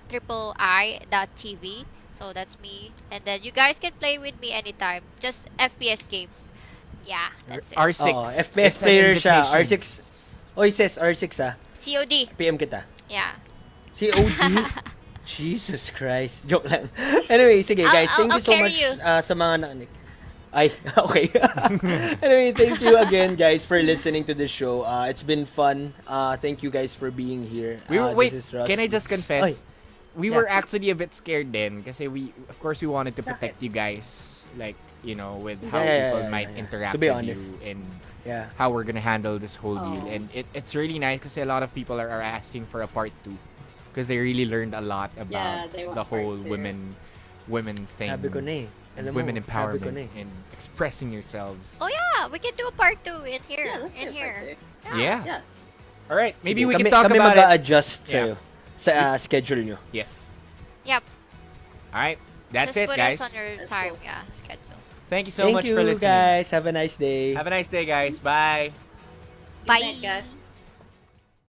Speaker 4: triple I.tv. So that's me. And then you guys can play with me anytime. Just FPS games. Yeah, that's it.
Speaker 2: R6.
Speaker 1: Oh, FPS
Speaker 2: It's an
Speaker 1: player siya.
Speaker 2: invitation.
Speaker 1: R6. Oy, Cess, R6 ah.
Speaker 4: COD.
Speaker 1: PM kita.
Speaker 4: Yeah.
Speaker 1: COD? Jesus Christ. Joke lang. Anyway, sige guys. Thank you
Speaker 4: I'll
Speaker 1: so
Speaker 4: carry
Speaker 1: much
Speaker 4: you.
Speaker 1: sa mga nakinig. Ay, okay. Anyway, thank you again guys for listening to the show. It's been fun. Thank you guys for being here.
Speaker 2: Wait,
Speaker 1: this is Russ.
Speaker 2: can I just confess?
Speaker 1: Ay.
Speaker 2: We
Speaker 1: Yeah.
Speaker 2: were actually a bit scared then kasi of course we wanted to protect you guys, like, you know, with how people might interact
Speaker 1: To be
Speaker 2: with
Speaker 1: honest.
Speaker 2: you and
Speaker 1: Yeah.
Speaker 2: how we're gonna handle this whole deal.
Speaker 3: Oh.
Speaker 2: And it's really nice kasi a lot of people are asking for a part 2 because they really learned a lot about
Speaker 3: they want
Speaker 2: the whole
Speaker 3: part 2.
Speaker 2: women thing.
Speaker 1: Sabi ko na eh. Alam
Speaker 2: women
Speaker 1: mo, sabi ko
Speaker 2: empowerment
Speaker 1: na eh.
Speaker 2: and expressing yourselves.
Speaker 4: Oh yeah, we can do a part 2 in here.
Speaker 3: Yeah, let's do
Speaker 4: in
Speaker 3: it.
Speaker 4: here.
Speaker 3: Part
Speaker 2: Yeah.
Speaker 3: two. Yeah.
Speaker 2: All right, maybe
Speaker 1: Sige,
Speaker 2: we
Speaker 1: kami,
Speaker 2: can talk
Speaker 1: kami
Speaker 2: about it.
Speaker 1: mag-a-adjust
Speaker 2: Yeah.
Speaker 1: sa'yo. Sa schedule nyo.
Speaker 2: Yes.
Speaker 4: Yep.
Speaker 2: All right. That's
Speaker 4: Just
Speaker 2: it,
Speaker 4: put
Speaker 2: guys.
Speaker 4: us on your
Speaker 3: Let's
Speaker 4: time,
Speaker 3: go.
Speaker 4: yeah, schedule.
Speaker 2: Thank you so
Speaker 1: Thank
Speaker 2: much
Speaker 1: you
Speaker 2: for listening.
Speaker 1: guys. Have a nice day.
Speaker 2: Have a nice day, guys. Bye.
Speaker 3: Good
Speaker 4: Bye.
Speaker 3: night, guys.